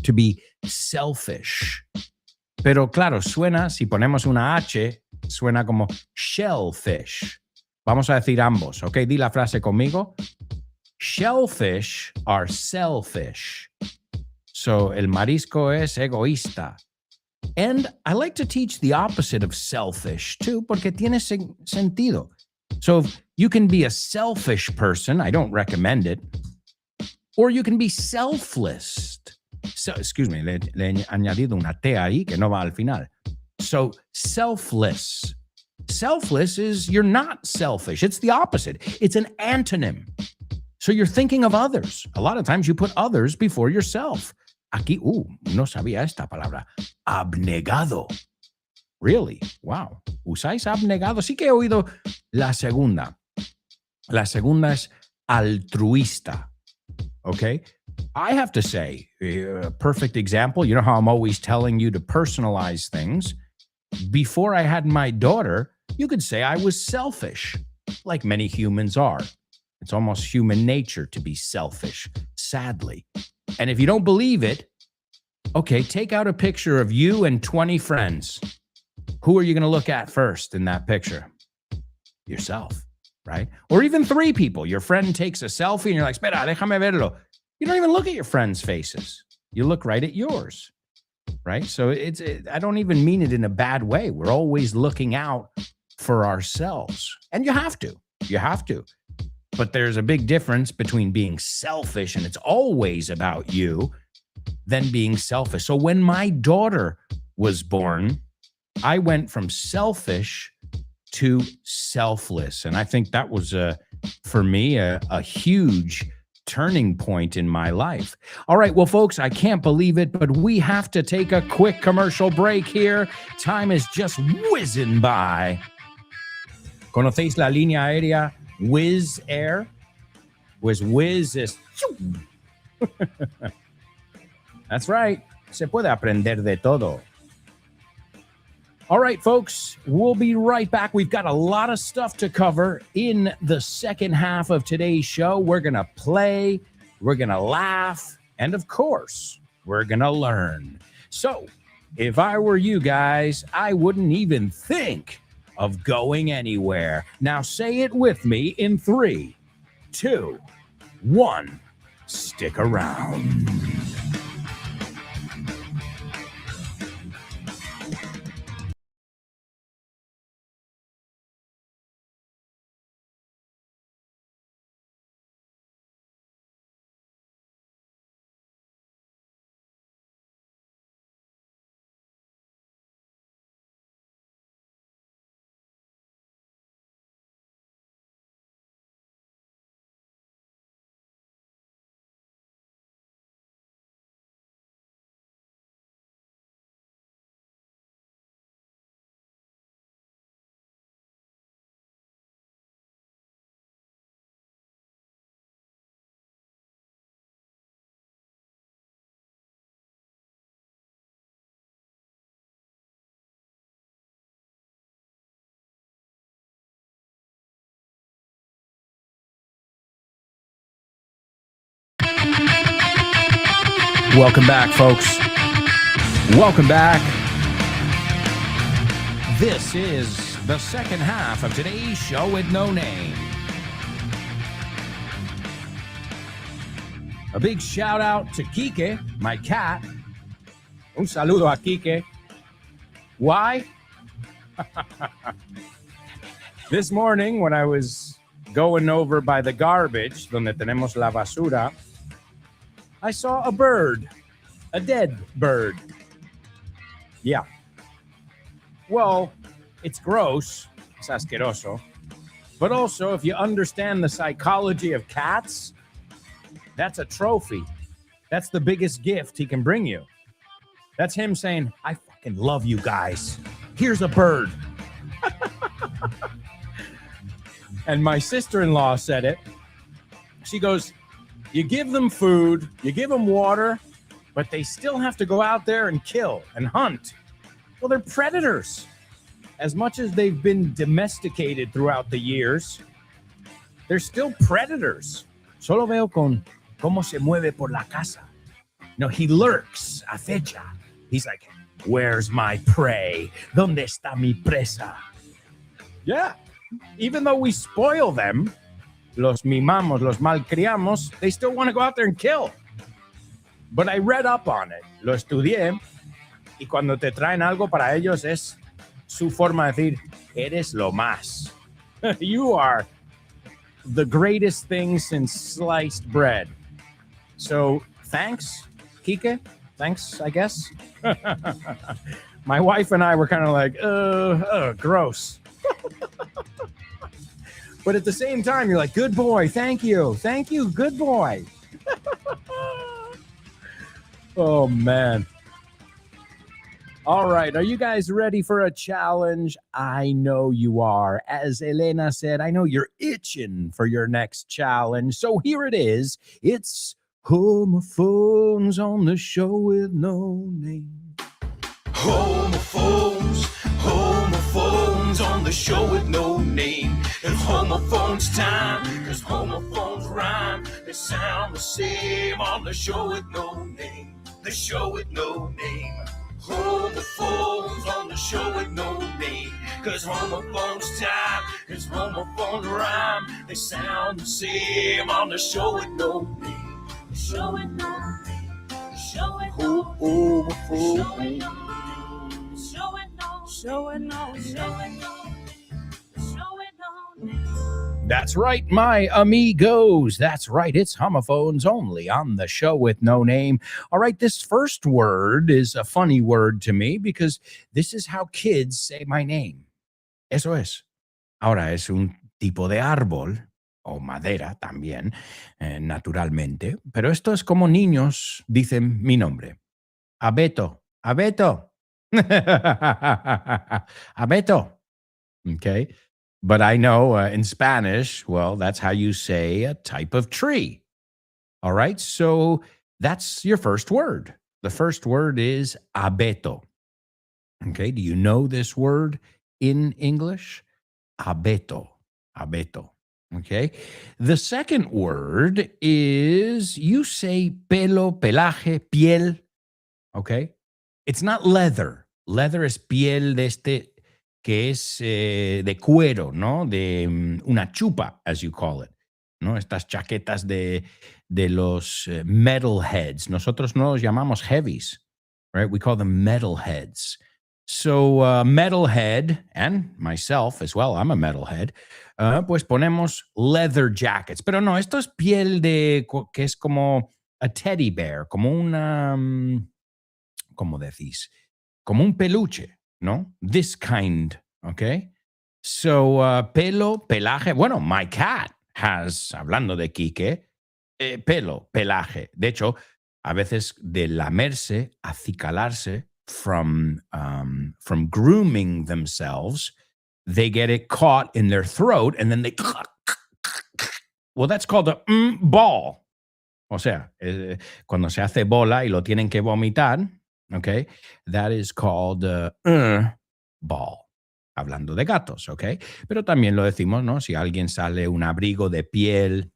To be selfish. Pero claro, suena, si ponemos una H, suena como shellfish. Vamos a decir ambos, ¿ok? Di la frase conmigo. Shellfish are selfish. So, el marisco es egoísta. And I like to teach the opposite of selfish, too, porque tiene sentido. So, you can be a selfish person. I don't recommend it. Or you can be selfless. So, excuse me, le he añadido una T ahí que no va al final. So, selfless. Selfless is you're not selfish. It's the opposite. It's an antonym. So you're thinking of others. A lot of times you put others before yourself. Aquí, no sabía esta palabra. Abnegado. Really? Wow. ¿Usáis abnegado? Sí que he oído la segunda. La segunda es altruista. Okay? I have to say, a perfect example, you know how I'm always telling you to personalize things? Before I had my daughter, you could say I was selfish, like many humans are. It's almost human nature to be selfish, sadly. And if you don't believe it, okay, take out a picture of you and 20 friends. Who are you going to look at first in that picture? Yourself, right? Or even 3 people. Your friend takes a selfie and you're like, espera, déjame verlo. You don't even look at your friends' faces. You look right at yours, right? So I don't even mean it in a bad way. We're always looking out for ourselves. And you have to. But there's a big difference between being selfish, and it's always about you, than being selfish. So when my daughter was born, I went from selfish to selfless. And I think that was, for me, a huge turning point in my life. All right, well, folks, I can't believe it, but we have to take a quick commercial break here. Time is just whizzing by. ¿Conocéis la línea aérea Wizz Air? Pues Wizz is... That's right. Se puede aprender de todo. All right, folks, we'll be right back. We've got a lot of stuff to cover in the second half of today's show. We're going to play, we're going to laugh, and of course, we're going to learn. So, if I were you guys, I wouldn't even think of going anywhere. Now, say it with me in 3, 2, 1. Stick around. Welcome back, folks. Welcome back. This is the second half of today's show with no name. A big shout out to Kike, my cat. Un saludo a Kike. Why? This morning, when I was going over by the garbage, donde tenemos la basura, I saw a bird, a dead bird. Yeah. Well, it's gross, it's asqueroso, but also if you understand the psychology of cats, that's a trophy. That's the biggest gift he can bring you. That's him saying, I fucking love you guys. Here's a bird. And my sister-in-law said it. She goes, you give them food, you give them water, but they still have to go out there and kill and hunt. Well, they're predators. As much as they've been domesticated throughout the years, they're still predators. Solo veo con cómo se mueve por la casa. No, he lurks, acecha. He's like, where's my prey? ¿Dónde está mi presa? Yeah. Even though we spoil them, los mimamos, los malcriamos, they still want to go out there and kill. But I read up on it, lo estudié, y cuando te traen algo para ellos es su forma de decir, eres lo más. You are the greatest thing since sliced bread. So thanks, Kike. Thanks, I guess. My wife and I were kind of like, gross. But at the same time, you're like, good boy, thank you, good boy. Oh, man. All right, are you guys ready for a challenge? I know you are. As Elena said, I know you're itching for your next challenge. So here it is. It's Homophones on the Show with No Name. Homophones on the Show with No Name. It's homophones time, cause homophones rhyme. They sound the same on the show with no name. The show with no name. Homophones on the show with no name. Cause homophones time, cause homophones rhyme. They sound the same on the show with no name. The show with no name. The show with no name. The show with no name. The show with no name. Show with no name. Show with no name. Show with no name. That's right, my amigos. That's right. It's homophones only on the show with no name. All right, this first word is a funny word to me because this is how kids say my name. Eso es. Ahora es un tipo de árbol o madera también, naturalmente. Pero esto es como niños dicen mi nombre. Abeto. Abeto. Abeto. Okay. But I know in Spanish, well, that's how you say a type of tree. All right. So that's your first word. The first word is abeto. Okay. Do you know this word in English? Abeto. Abeto. Okay. The second word is, you say pelo, pelaje, piel. Okay. It's not leather. Leather es piel de este que es de cuero, ¿no? De una chupa, as you call it, ¿no? Estas chaquetas de los metalheads. Nosotros no los llamamos heavies, right? We call them metalheads. So metalhead, and myself as well, I'm a metalhead, pues ponemos leather jackets. Pero no, esto es piel de, que es como a teddy bear, como una, ¿cómo decís? Como un peluche, ¿no? This kind, okay? So, pelo, pelaje. Bueno, my cat has, hablando de Quique, pelo, pelaje. De hecho, a veces de lamerse, acicalarse, from grooming themselves, they get it caught in their throat and then they... Well, that's called a ball. O sea, cuando se hace bola y lo tienen que vomitar, okay, that is called ball. Hablando de gatos, okay? Pero también lo decimos, ¿no? Si alguien sale un abrigo de piel.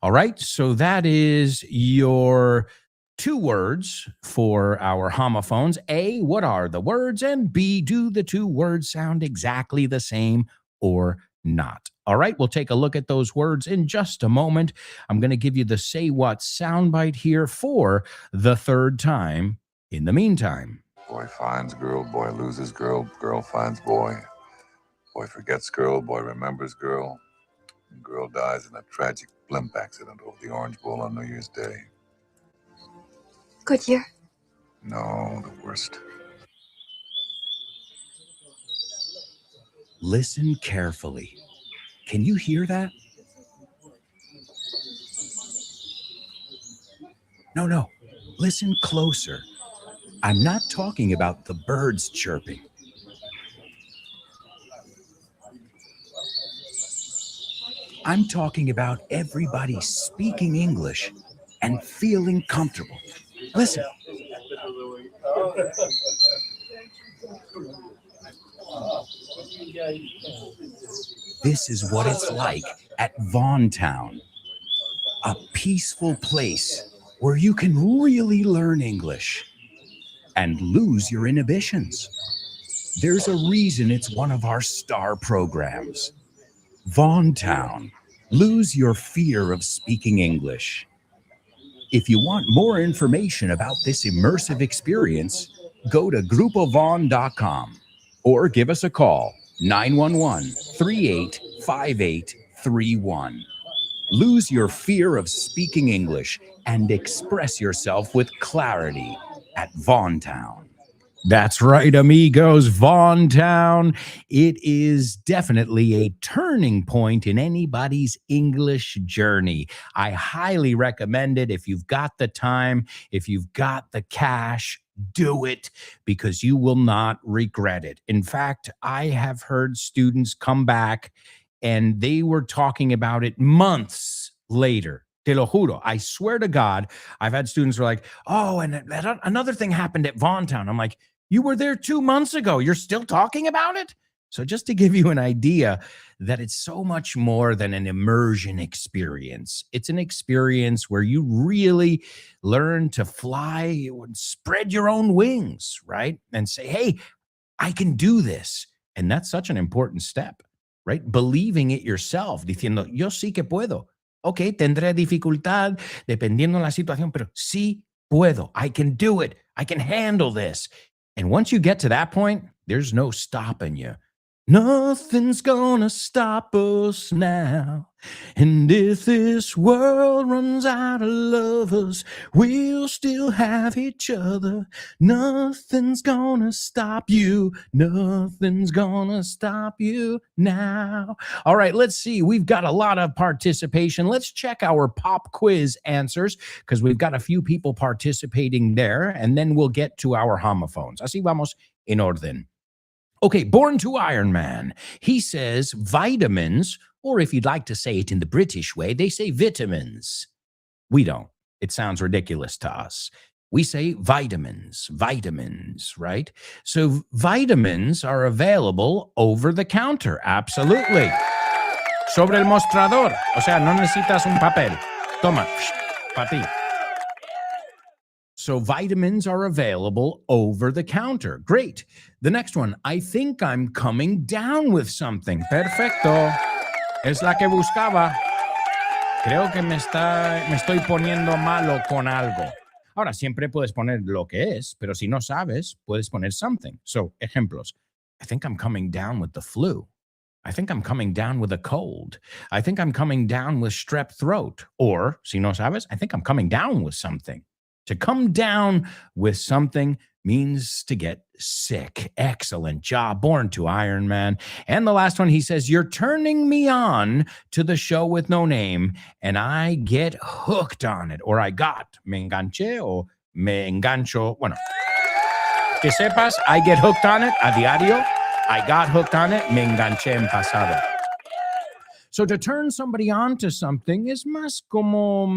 All right, so that is your 2 words for our homophones. A, what are the words? And B, do the 2 words sound exactly the same or not? All right, we'll take a look at those words in just a moment. I'm going to give you the Say What soundbite here for the 3rd time. In the meantime. Boy finds girl, boy loses girl, girl finds boy. Boy forgets girl, boy remembers girl. And girl dies in a tragic blimp accident over the Orange Bowl on New Year's Day. Good year. No, the worst. Listen carefully. Can you hear that? No. Listen closer. I'm not talking about the birds chirping. I'm talking about everybody speaking English and feeling comfortable. Listen. This is what it's like at Vaughn Town, a peaceful place where you can really learn English and lose your inhibitions. There's a reason it's one of our star programs. Vaughn Town, lose your fear of speaking English. If you want more information about this immersive experience, go to grupovaughn.com or give us a call, 911-385831. Lose your fear of speaking English and express yourself with clarity at Vaughn Town. That's right, amigos, Vaughn Town. It is definitely a turning point in anybody's English journey. I highly recommend it. If you've got the time, if you've got the cash, do it because you will not regret it. In fact, I have heard students come back and they were talking about it months later. Te lo juro. I swear to God, I've had students who are like, oh, and another thing happened at Vaughn Town. I'm like, you were there 2 months ago. You're still talking about it? So just to give you an idea that it's so much more than an immersion experience. It's an experience where you really learn to fly and spread your own wings, right? And say, hey, I can do this. And that's such an important step, right? Believing it yourself, diciendo, yo sí que puedo. Ok, tendré dificultad dependiendo de la situación, pero sí puedo. I can do it. I can handle this. And once you get to that point, there's no stopping you. Nothing's gonna stop us now. And if this world runs out of lovers, we'll still have each other. Nothing's gonna stop you. Nothing's gonna stop you now. All right, let's see. We've got a lot of participation. Let's check our pop quiz answers because we've got a few people participating there, and then we'll get to our homophones. Así vamos en orden. Okay, Born to Iron Man. He says vitamins, or if you'd like to say it in the British way, they say vitamins. We don't. It sounds ridiculous to us. We say vitamins, right? So vitamins are available over the counter. Absolutely. Sobre el mostrador. O sea, no necesitas un papel. Toma, para ti. So vitamins are available over the counter. Great. The next one, I think I'm coming down with something. Perfecto. Es la que buscaba. Creo que me estoy poniendo malo con algo. Ahora, siempre puedes poner lo que es, pero si no sabes, puedes poner something. So, ejemplos. I think I'm coming down with the flu. I think I'm coming down with a cold. I think I'm coming down with strep throat. Or, si no sabes, I think I'm coming down with something. To come down with something means to get sick. Excellent job. Born to Iron Man. And the last one, he says, you're turning me on to the show with no name, and I get hooked on it. Or I got. Me enganché o me engancho. Bueno, que sepas, I get hooked on it a diario. I got hooked on it. Me enganché en pasado. So to turn somebody on to something is más como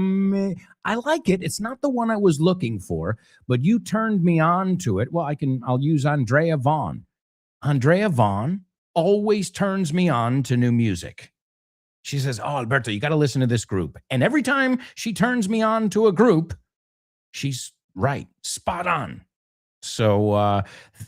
I like it. It's not the one I was looking for, but you turned me on to it. Well, I'll use Andrea Vaughan. Andrea Vaughan always turns me on to new music. She says, oh, Alberto, you got to listen to this group. And every time she turns me on to a group, she's right, spot on. So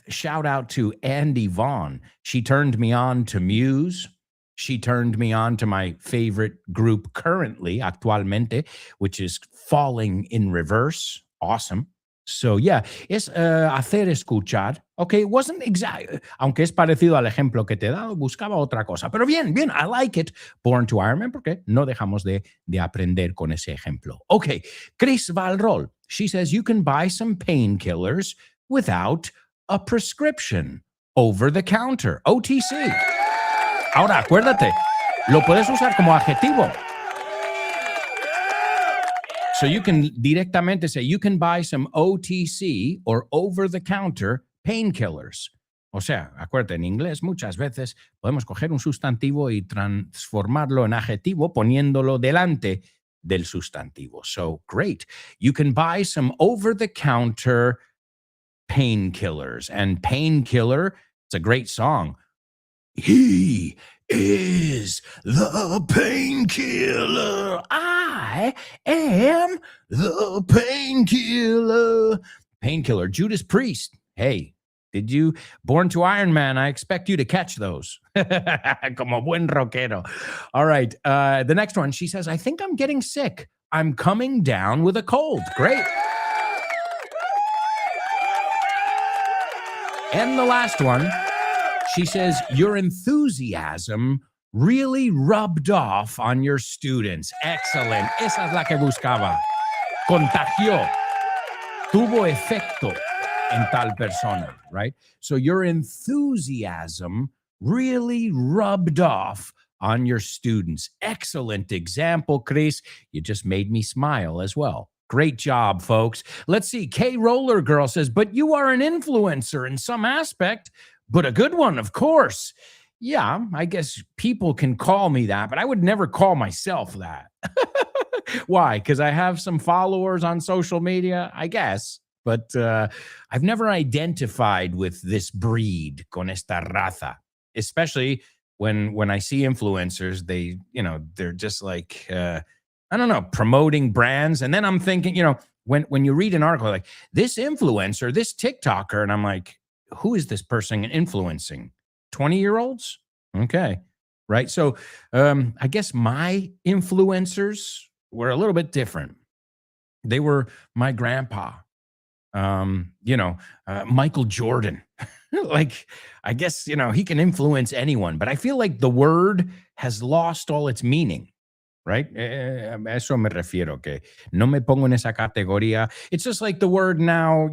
shout out to Andy Vaughan. She turned me on to Muse. She turned me on to my favorite group currently, actualmente, which is Falling in Reverse. Awesome. So, yeah, es hacer escuchar. Okay, it wasn't exact, aunque es parecido al ejemplo que te he dado, buscaba otra cosa. Pero bien, I like it. Born to Iron Man, porque no dejamos de aprender con ese ejemplo. Okay, Chris Valrol. She says, you can buy some painkillers without a prescription over the counter, OTC. Ahora, acuérdate, lo puedes usar como adjetivo. So you can directamente say, you can buy some OTC or over-the-counter painkillers. O sea, acuérdate, en inglés muchas veces podemos coger un sustantivo y transformarlo en adjetivo poniéndolo delante del sustantivo. So, great. You can buy some over-the-counter painkillers. And Painkiller, it's a great song. He is the painkiller. I am the painkiller. Painkiller. Judas Priest. Hey, did you? Born to Iron Man. I expect you to catch those. Como buen rockero. All right. The next one. She says, I think I'm getting sick. I'm coming down with a cold. Great. And the last one. She says, your enthusiasm really rubbed off on your students. Excellent. Esa es la que buscaba. Contagió. Tuvo efecto en tal persona, right? So your enthusiasm really rubbed off on your students. Excellent example, Chris. You just made me smile as well. Great job, folks. Let's see. K Roller Girl says, but you are an influencer in some aspect. But a good one, of course. Yeah, I guess people can call me that, but I would never call myself that. Why? Because I have some followers on social media, I guess. But I've never identified with this breed, con esta raza. especially when I see influencers, they're just like, I don't know, promoting brands. And then I'm thinking, when you read an article like this influencer, this TikToker, and I'm like, who is this person influencing? 20-year-olds? Okay. Right. So I guess my influencers were a little bit different. They were my grandpa, Michael Jordan. Like, I guess, he can influence anyone, but I feel like the word has lost all its meaning. Right? A eso me refiero, que no me pongo en esa categoría. It's just like the word now,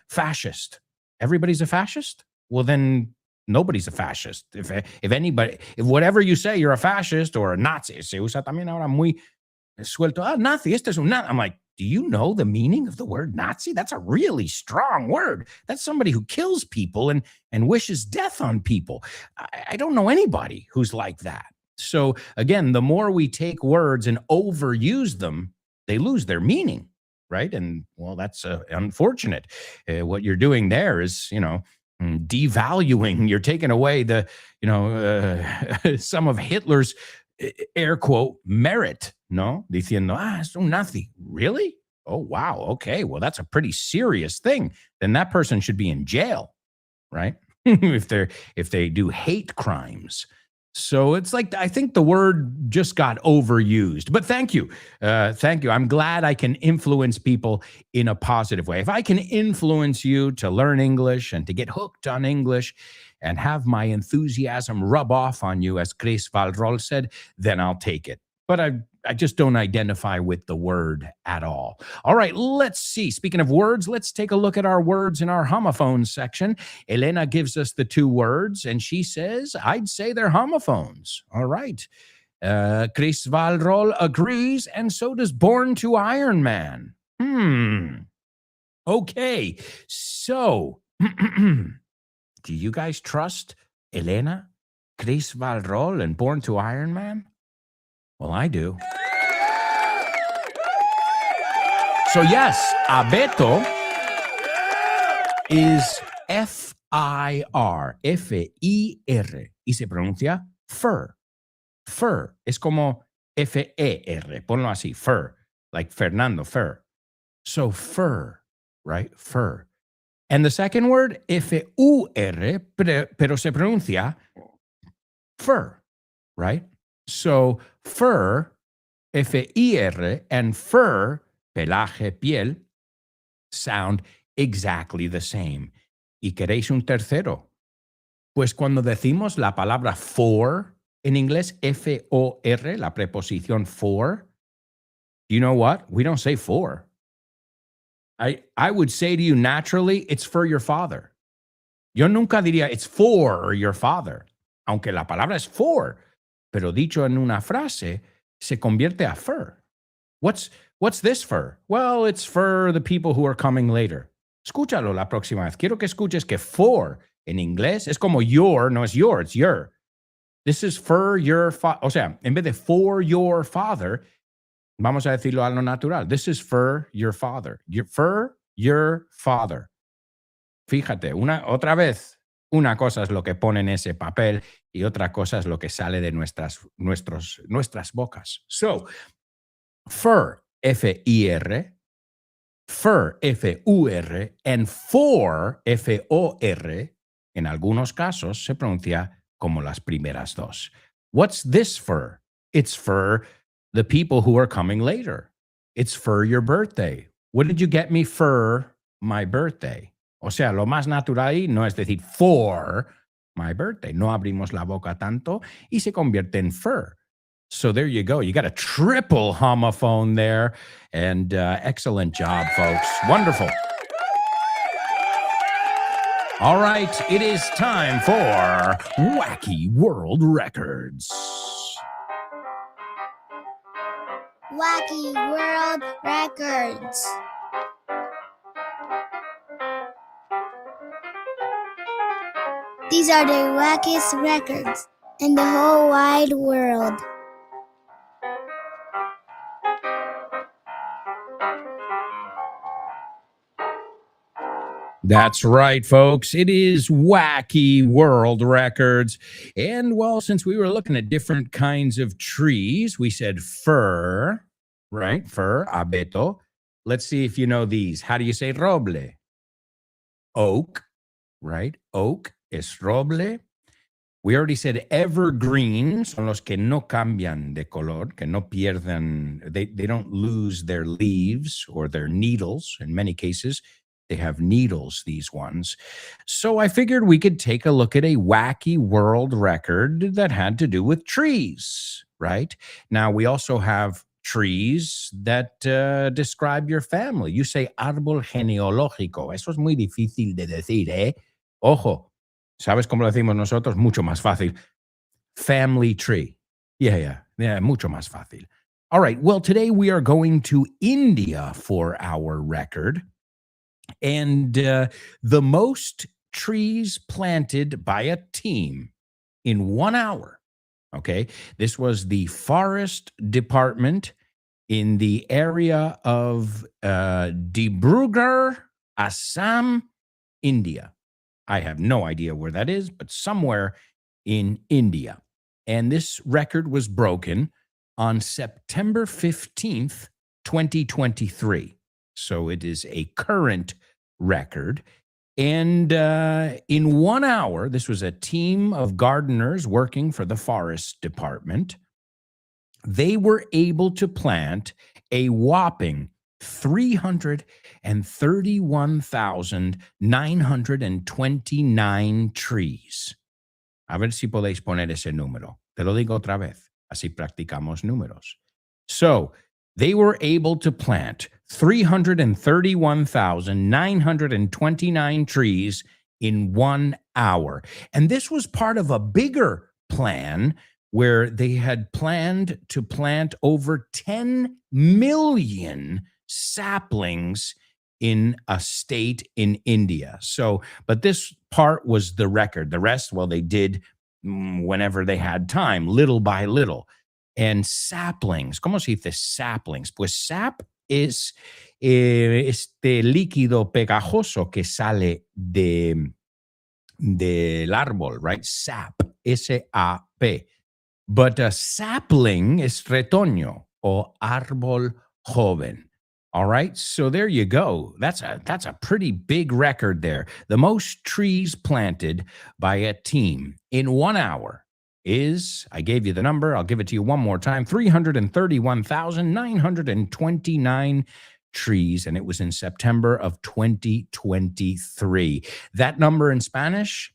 fascist. Everybody's a fascist? Well, then nobody's a fascist. If whatever you say, you're a fascist or a Nazi. Se usa también ahora muy suelto. Ah, Nazi, este es un Nazi. I'm like, do you know the meaning of the word Nazi? That's a really strong word. That's somebody who kills people and wishes death on people. I don't know anybody who's like that. So again, the more we take words and overuse them, they lose their meaning, right? And well, that's unfortunate. What you're doing there is, devaluing. You're taking away the, some of Hitler's air quote merit. No, diciendo, es un Nazi. Really? Oh wow. Okay. Well, that's a pretty serious thing. Then that person should be in jail, right? if they do hate crimes. So it's like, I think the word just got overused, but thank you. Thank you. I'm glad I can influence people in a positive way. If I can influence you to learn English and to get hooked on English and have my enthusiasm rub off on you, as Chris Valrol said, then I'll take it. But I just don't identify with the word at all. All right, let's see. Speaking of words, let's take a look at our words in our homophones section. Elena gives us the two words, and she says, I'd say they're homophones. All right. Chris Valrol agrees, and so does Born to Iron Man. Okay, so do you guys trust Elena, Chris Valrol, and Born to Iron Man? Well, I do. So yes, abeto is F-I-R, F-I-R, y se pronuncia fur. Fur es como F-E-R, ponlo así, fur, like Fernando, fur. So fur, right? Fur. And the second word, F-U-R, pero se pronuncia fur, right? So fur, F-I-R, and fur, pelaje, piel, sound exactly the same. ¿Y queréis un tercero? Pues cuando decimos la palabra for en inglés, F-O-R, la preposición for, you know what? We don't say for. I would say to you naturally, it's for your father. Yo nunca diría it's for your father, aunque la palabra es for, pero dicho en una frase, se convierte a fur. What's this for? Well, it's for the people who are coming later. Escúchalo la próxima vez. Quiero que escuches que for en inglés es como your, no es your, it's your. This is for your father. O sea, en vez de for your father, vamos a decirlo a lo natural. This is for your father. For your father. Fíjate, otra vez, una cosa es lo que pone en ese papel y otra cosa es lo que sale de nuestras bocas. So, fur, F-I-R, fur, F-U-R, and for, F-O-R, en algunos casos se pronuncia como las primeras dos. What's this for? It's for the people who are coming later. It's for your birthday. What did you get me for my birthday? O sea, lo más natural ahí no es decir for my birthday. No abrimos la boca tanto y se convierte en fur. So there you go. You got a triple homophone there. And excellent job, folks. Wonderful. All right. It is time for Wacky World Records. Wacky World Records. These are the wackiest records in the whole wide world. That's right, folks. It is Wacky World Records. And well, since we were looking at different kinds of trees, we said fir, right? Fir, abeto. Let's see if you know these. How do you say roble? Oak, right? Oak es roble. We already said evergreen son los que no cambian de color, que no pierden, they don't lose their leaves or their needles. In many cases, they have needles, these ones. So I figured we could take a look at a wacky world record that had to do with trees, right? Now, we also have trees that describe your family. You say árbol genealógico. Eso es muy difícil de decir, ¿eh? Ojo. ¿Sabes cómo lo decimos nosotros? Mucho más fácil. Family tree. Yeah, mucho más fácil. All right, well, today we are going to India for our record. And the most trees planted by a team in 1 hour. Okay, this was the forest department in the area of Dibrugarh, Assam, India. I have no idea where that is, but somewhere in India. And this record was broken on September 15th, 2023. So it is a current record. And in 1 hour, this was a team of gardeners working for the forest department. They were able to plant a whopping 331,929 trees. A ver si podéis poner ese número. Te lo digo otra vez. Así practicamos números. So they were able to plant 331,929 trees in 1 hour. And this was part of a bigger plan where they had planned to plant over 10 million saplings in a state in India. So, but this part was the record. The rest, well, they did whenever they had time, little by little. And saplings, ¿cómo se dice saplings? Pues sap es este líquido pegajoso que sale del árbol, right? Sap, S-A-P. But a sapling is retoño o árbol joven. All right, so there you go. That's a pretty big record there. The most trees planted by a team in 1 hour is, I gave you the number, I'll give it to you one more time, 331,929 trees, and it was in September of 2023. That number in Spanish,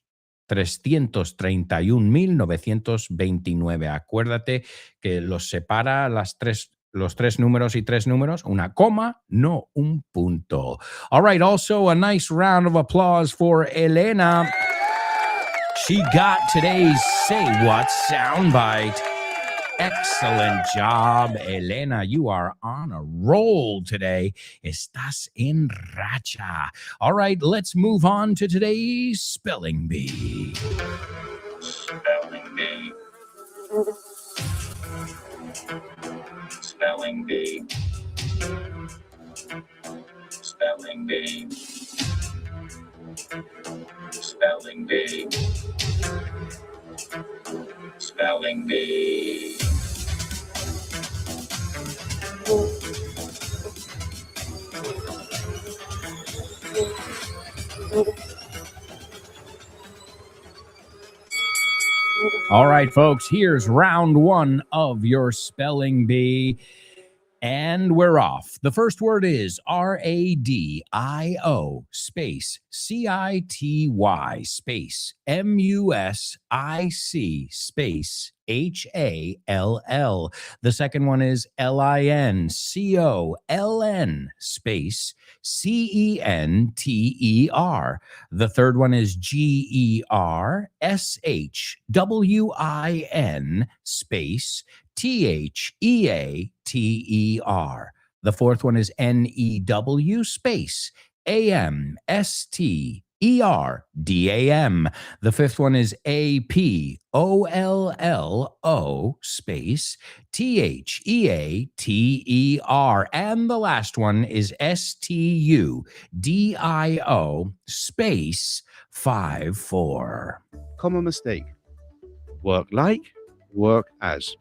331,929. Acuérdate que los separa los tres números y tres números, una coma, no un punto. All right, also a nice round of applause for Elena. She got today's Say What soundbite. Excellent job, Elena. You are on a roll today. Estás en racha. All right, let's move on to today's Spelling Bee. Spelling Bee. Spelling Bee. Spelling Bee. Spelling Bee. Spelling Bee. All right, folks, here's round one of your Spelling Bee. And we're off. The first word is R-A-D-I-O space C-I-T-Y space M-U-S-I-C space H-A-L-L. The second one is L-I-N-C-O-L-N space C-E-N-T-E-R. The third one is G-E-R-S-H-W-I-N space T-H-E-A-T-E-R. The fourth one is N-E-W space A-M-S-T E-R-D-A-M. The fifth one is A-P-O-L-L-O space T-H-E-A-T-E-R. And the last one is S-T-U-D-I-O space 5-4. Common mistake. Work like, work as.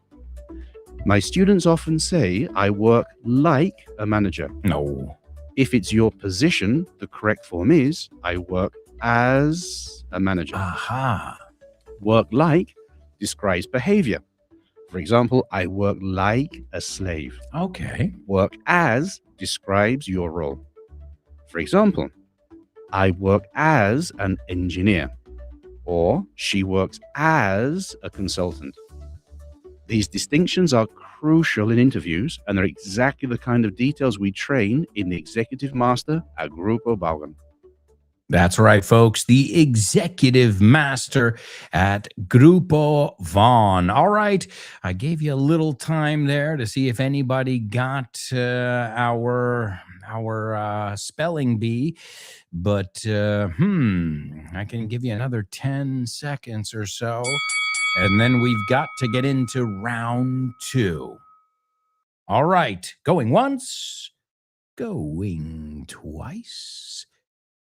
My students often say, I work like a manager. No. If it's your position, the correct form is, I work as a manager. Aha. Work like describes behavior. For example, I work like a slave. Okay. Work as describes your role. For example, I work as an engineer, or she works as a consultant. These distinctions are crucial in interviews, and they're exactly the kind of details we train in the Executive Master at Grupo Baugan. That's right, folks. The Executive Master at Grupo Vaughn. All right. I gave you a little time there to see if anybody got our spelling bee, but I can give you another 10 seconds or so, and then we've got to get into round 2. All right. Going once, going twice.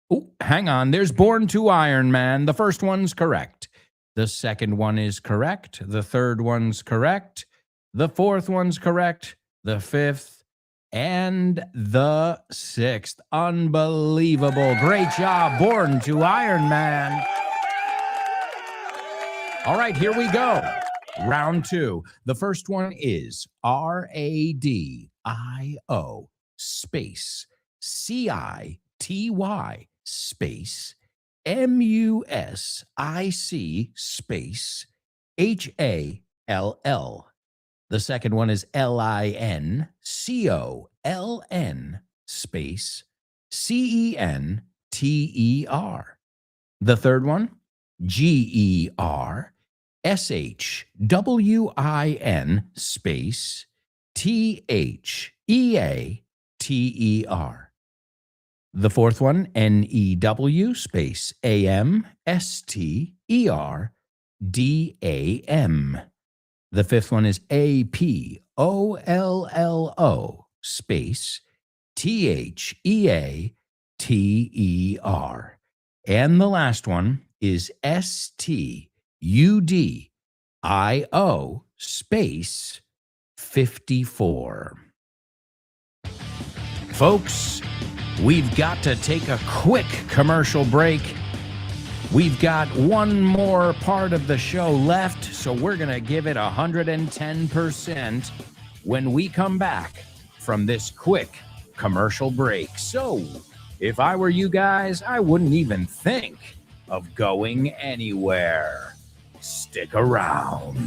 Oh, hang on. There's Born to Iron Man. The first one's correct. The second one is correct. The third one's correct. The fourth one's correct. The fifth and the sixth. Unbelievable. Great job. Born to Iron Man. All right, here we go. Round 2. The first one is R-A-D-I-O space C-I-T-Y space M-U-S-I-C space H-A-L-L. The second one is L-I-N-C-O-L-N space C-E-N-T-E-R. The third one, G-E-R-S-H-W-I-N space T-H-E-A-T-E-R. The fourth one, N-E-W space A-M-S-T-E-R-D-A-M. The fifth one is A-P-O-L-L-O space T-H-E-A-T-E-R. And the last one is S-T-U-D-I-O space 54. Folks, we've got to take a quick commercial break. We've got one more part of the show left, so we're going to give it 110% when we come back from this quick commercial break. So, if I were you guys, I wouldn't even think of going anywhere. Stick around.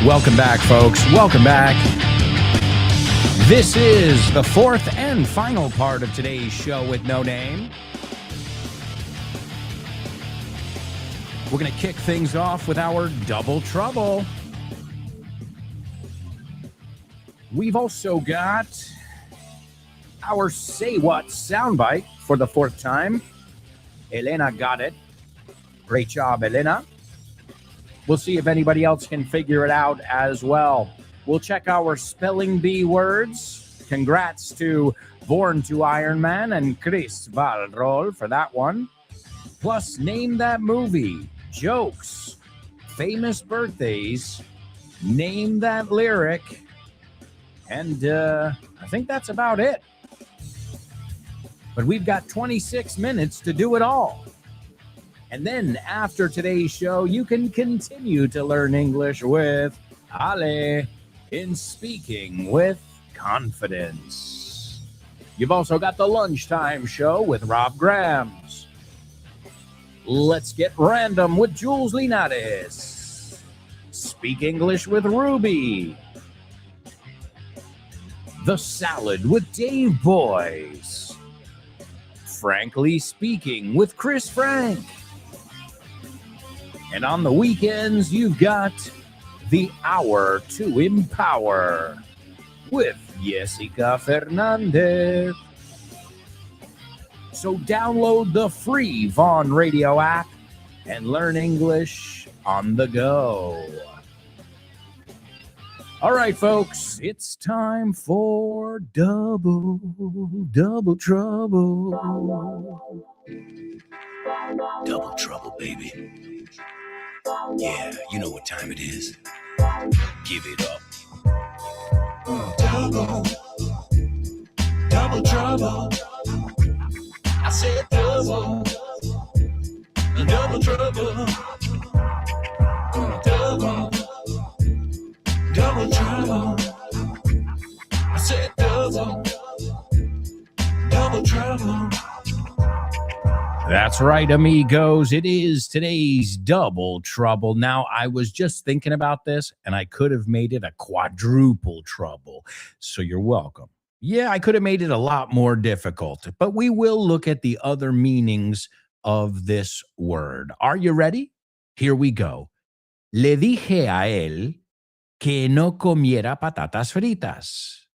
Welcome back, folks. Welcome back. This is the fourth and final part of today's show with No Name. We're going to kick things off with our Double Trouble. We've also got our Say What soundbite for the fourth time. Elena got it. Great job, Elena. We'll see if anybody else can figure it out as well. We'll check our spelling bee words. Congrats to Born to Iron Man and Chris Valrol for that one. Plus, name that movie, jokes, famous birthdays, name that lyric, and I think that's about it. But we've got 26 minutes to do it all. And then after today's show, you can continue to learn English with Ale in Speaking with Confidence. You've also got the Lunchtime Show with Rob Grams. Let's Get Random with Jules Linares. Speak English with Ruby. The Salad with Dave Boys. Frankly Speaking with Chris Frank. And on the weekends, you've got The Hour to Empower with Jessica Fernandez. So download the free Vaughn Radio app and learn English on the go. All right, folks, it's time for Double Trouble. Double trouble, baby. Yeah, you know what time it is. Give it up. Double trouble. I said double trouble. Double trouble. I said double trouble. That's right, amigos. It is today's Double Trouble. Now, I was just thinking about this, and I could have made it a quadruple trouble. So you're welcome. Yeah, I could have made it a lot more difficult, but we will look at the other meanings of this word. Are you ready? Here we go. Le dije a él que no comiera patatas fritas.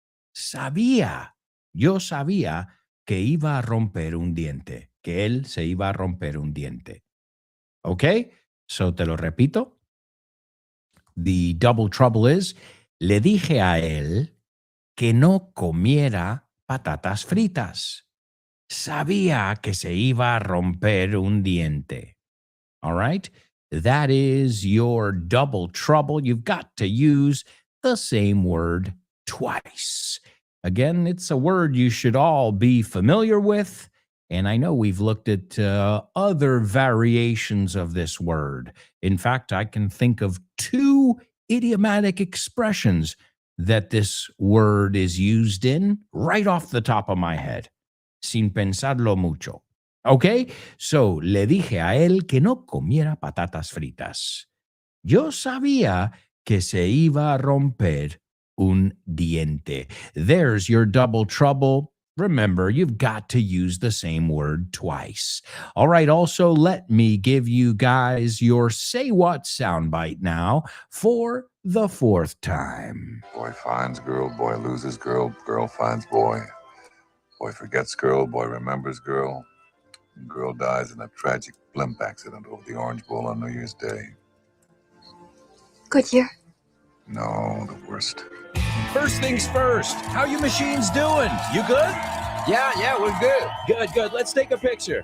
Yo sabía que iba a romper un diente. Que él se iba a romper un diente. Okay? So te lo repito. The double trouble is, le dije a él que no comiera patatas fritas. Sabía que se iba a romper un diente. All right? That is your double trouble. You've got to use the same word twice. Again, it's a word you should all be familiar with. And I know we've looked at other variations of this word. In fact, I can think of 2 idiomatic expressions that this word is used in right off the top of my head, sin pensarlo mucho. Okay? So, le dije a él que no comiera patatas fritas. Yo sabía que se iba a romper un diente. There's your double trouble. Remember, you've got to use the same word twice. All right, also, let me give you guys your Say What soundbite now for the 4th time. Boy finds girl, boy loses girl, girl finds boy. Boy forgets girl, boy remembers girl. Girl dies in a tragic blimp accident over the Orange Bowl on New Year's Day. Good year. No, the worst. First things first, how you machines doing? You good? Yeah, we're good. Good. Let's take a picture.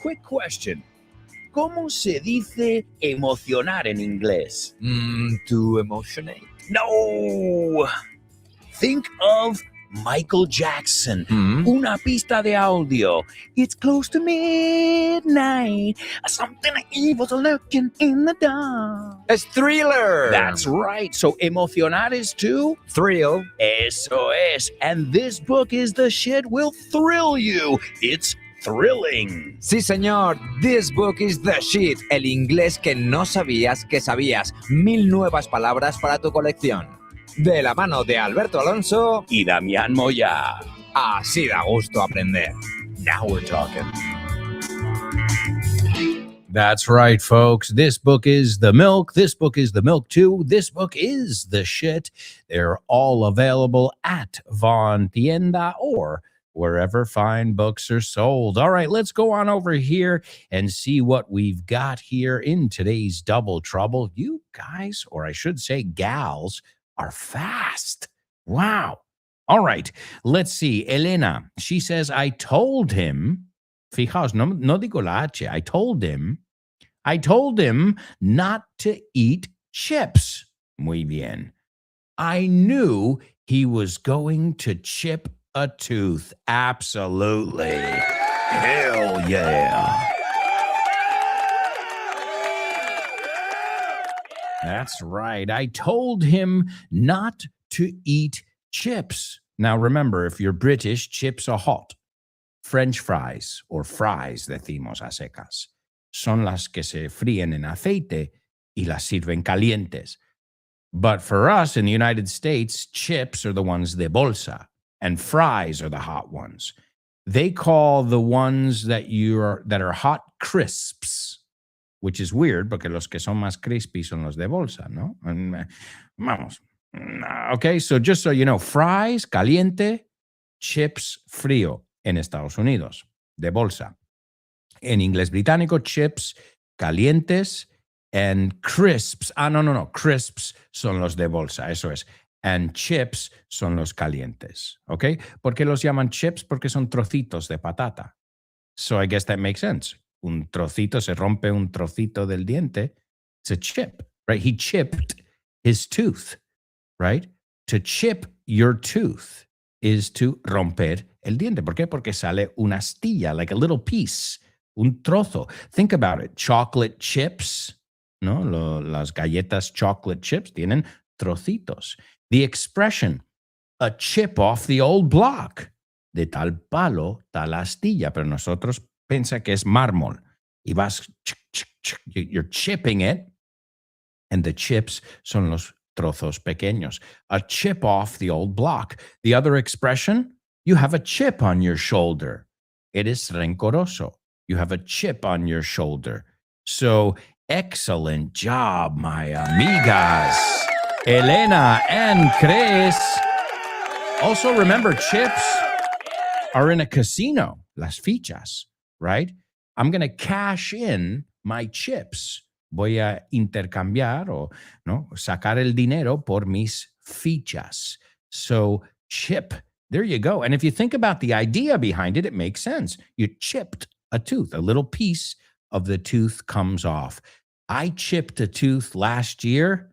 Quick question. ¿Cómo se dice emocionar en inglés? To emotionate. No. Think of Michael Jackson. Una pista de audio. It's close to midnight. Something evil's lurking in the dark. It's Thriller. That's right. So emocionar is to Thrill. eso es. And this book is the shit will thrill you. It's thrilling. Sí, señor. This book is the shit. El inglés que no sabías que sabías. 1000 nuevas palabras para tu colección. De la mano de Alberto Alonso y Damián Moya. Así da gusto aprender. Now we're talking. That's right, folks. This book is the milk. This book is the milk, too. This book is the shit. They're all available at Vaughn Tienda or wherever fine books are sold. All right, let's go on over here and see what we've got here in today's Double Trouble. You guys, or I should say gals, are fast. Wow. All right, let's see. Elena, she says, I told him, fijaos, no digo la H, I told him not to eat chips. Muy bien. I knew he was going to chip a tooth. Absolutely. Hell yeah. That's right. I told him not to eat chips. Now, remember, if you're British, chips are hot. French fries, or fries, decimos a secas, son las que se fríen en aceite y las sirven calientes. But for us in the United States, chips are the ones de bolsa, and fries are the hot ones. They call the ones that are hot crisps, which is weird porque los que son más crispy son los de bolsa, ¿no? Vamos. Okay, so just so you know, fries, caliente, chips, frío en Estados Unidos, de bolsa. En inglés británico, chips, calientes, and crisps. No. Crisps son los de bolsa, eso es. And chips son los calientes, ¿ok? ¿Por qué los llaman chips? Porque son trocitos de patata. So I guess that makes sense. Un trocito, se rompe un trocito del diente. It's a chip, right? He chipped his tooth, right? To chip your tooth is to romper el diente. ¿Por qué? Porque sale una astilla, like a little piece, un trozo. Think about it. Chocolate chips, ¿no? Las galletas chocolate chips tienen trocitos. The expression, a chip off the old block, de tal palo, tal astilla, pero nosotros pensa que es mármol. Y vas, you're chipping it, and the chips son los trozos pequeños. A chip off the old block. The other expression, you have a chip on your shoulder. Eres rencoroso. You have a chip on your shoulder. So, excellent job, my amigas. Elena and Chris. Also, remember, chips are in a casino, las fichas, right? I'm going to cash in my chips. Voy a intercambiar o no, sacar el dinero por mis fichas. So, chip, there you go. And if you think about the idea behind it, it makes sense. You chipped a tooth, a little piece of the tooth comes off. I chipped a tooth last year,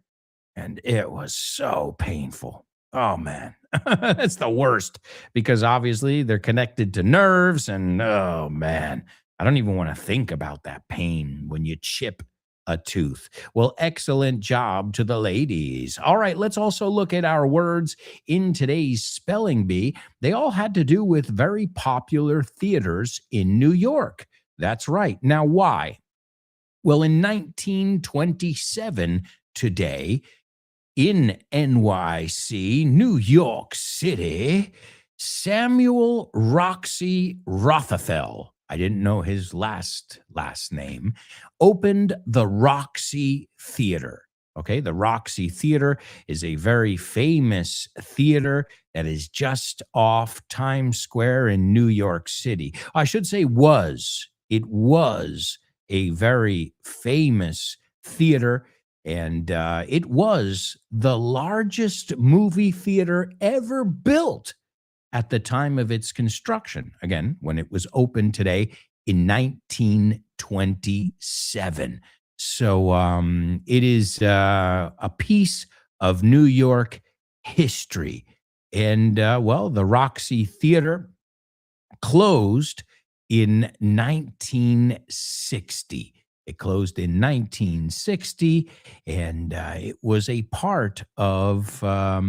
and it was so painful. Oh, man, that's the worst because obviously they're connected to nerves. And oh, man, I don't even want to think about that pain when you chip a tooth. Well, excellent job to the ladies. All right, let's also look at our words in today's spelling bee. They all had to do with very popular theaters in New York. That's right. Now, why? Well, in 1927, today, in NYC, New York City, Samuel Roxy Rothafel, I didn't know his last name, opened the Roxy Theater. Okay, the Roxy Theater is a very famous theater that is just off Times Square in New York City. I should say was. It was a very famous theater, and it was the largest movie theater ever built at the time of its construction. Again, when it was opened today in 1927. So it is a piece of New York history. And, well, the Roxy Theater closed in 1960. It closed in 1960, and it was a part of, a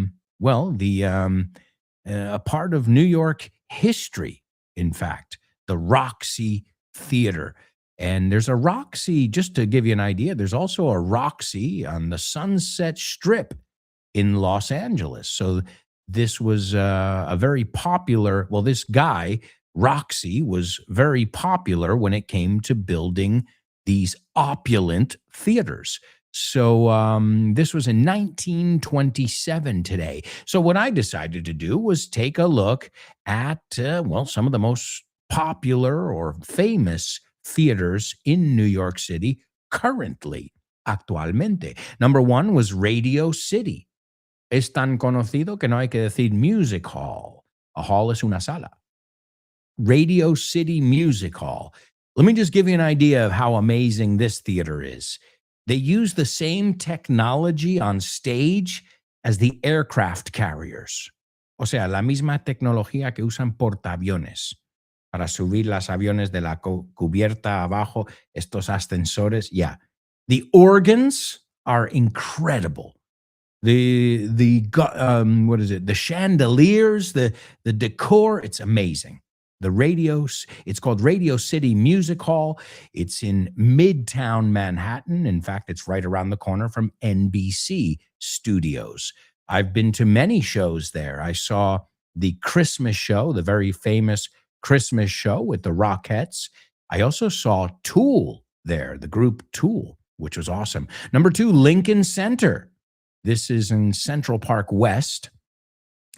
part of New York history, in fact, the Roxy Theater. And there's a Roxy, just to give you an idea, there's also a Roxy on the Sunset Strip in Los Angeles. So this was a very popular, well, this guy, Roxy, was very popular when it came to building these opulent theaters. So this was in 1927 today. So what I decided to do was take a look at, some of the most popular or famous theaters in New York City currently, actualmente. Number one was Radio City. Es tan conocido que no hay que decir music hall. A hall es una sala. Radio City Music Hall. Let me just give you an idea of how amazing this theater is. They use the same technology on stage as the aircraft carriers. O sea, la misma tecnología que usan portaaviones para subir los aviones de la cubierta abajo, estos ascensores. Yeah. The organs are incredible. What is it? The chandeliers, the decor, it's amazing. It's called Radio City Music Hall. It's in Midtown Manhattan. In fact, it's right around the corner from NBC Studios. I've been to many shows there. I saw the Christmas show, the very famous Christmas show with the Rockettes. I also saw Tool there, the group Tool, which was awesome. Number 2, Lincoln Center. This is in Central Park West.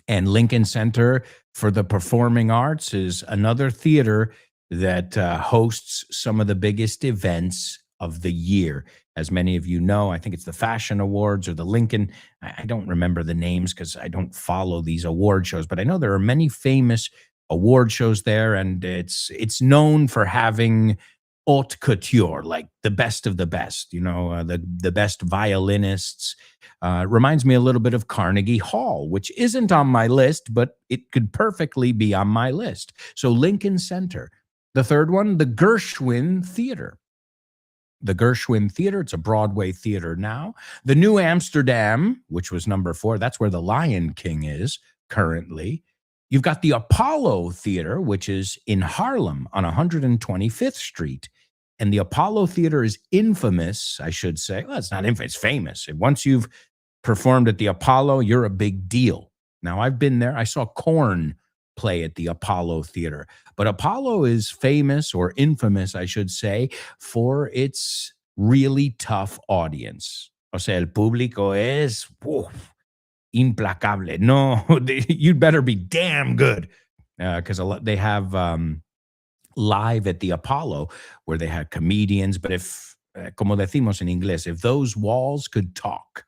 And Lincoln Center for the Performing Arts is another theater that hosts some of the biggest events of the year. As many of you know, I think it's the Fashion Awards or the Lincoln. I don't remember the names because I don't follow these award shows, but I know there are many famous award shows there, and it's known for having haute couture, like the best of the best, the best violinists. Reminds me a little bit of Carnegie Hall, which isn't on my list, but it could perfectly be on my list. So Lincoln Center. The third one, the Gershwin Theater. The Gershwin Theater, it's a Broadway theater now. The New Amsterdam, which was number 4, that's where the Lion King is currently. You've got the Apollo Theater, which is in Harlem on 125th Street. And the Apollo Theater is infamous, I should say. Well, it's not infamous, it's famous. Once you've performed at the Apollo, you're a big deal. Now, I've been there. I saw Korn play at the Apollo Theater. But Apollo is famous, or infamous, I should say, for its really tough audience. O sea, el público es implacable. No, you'd better be damn good, because they have live at the Apollo where they had comedians. But if, como decimos en inglés, if those walls could talk,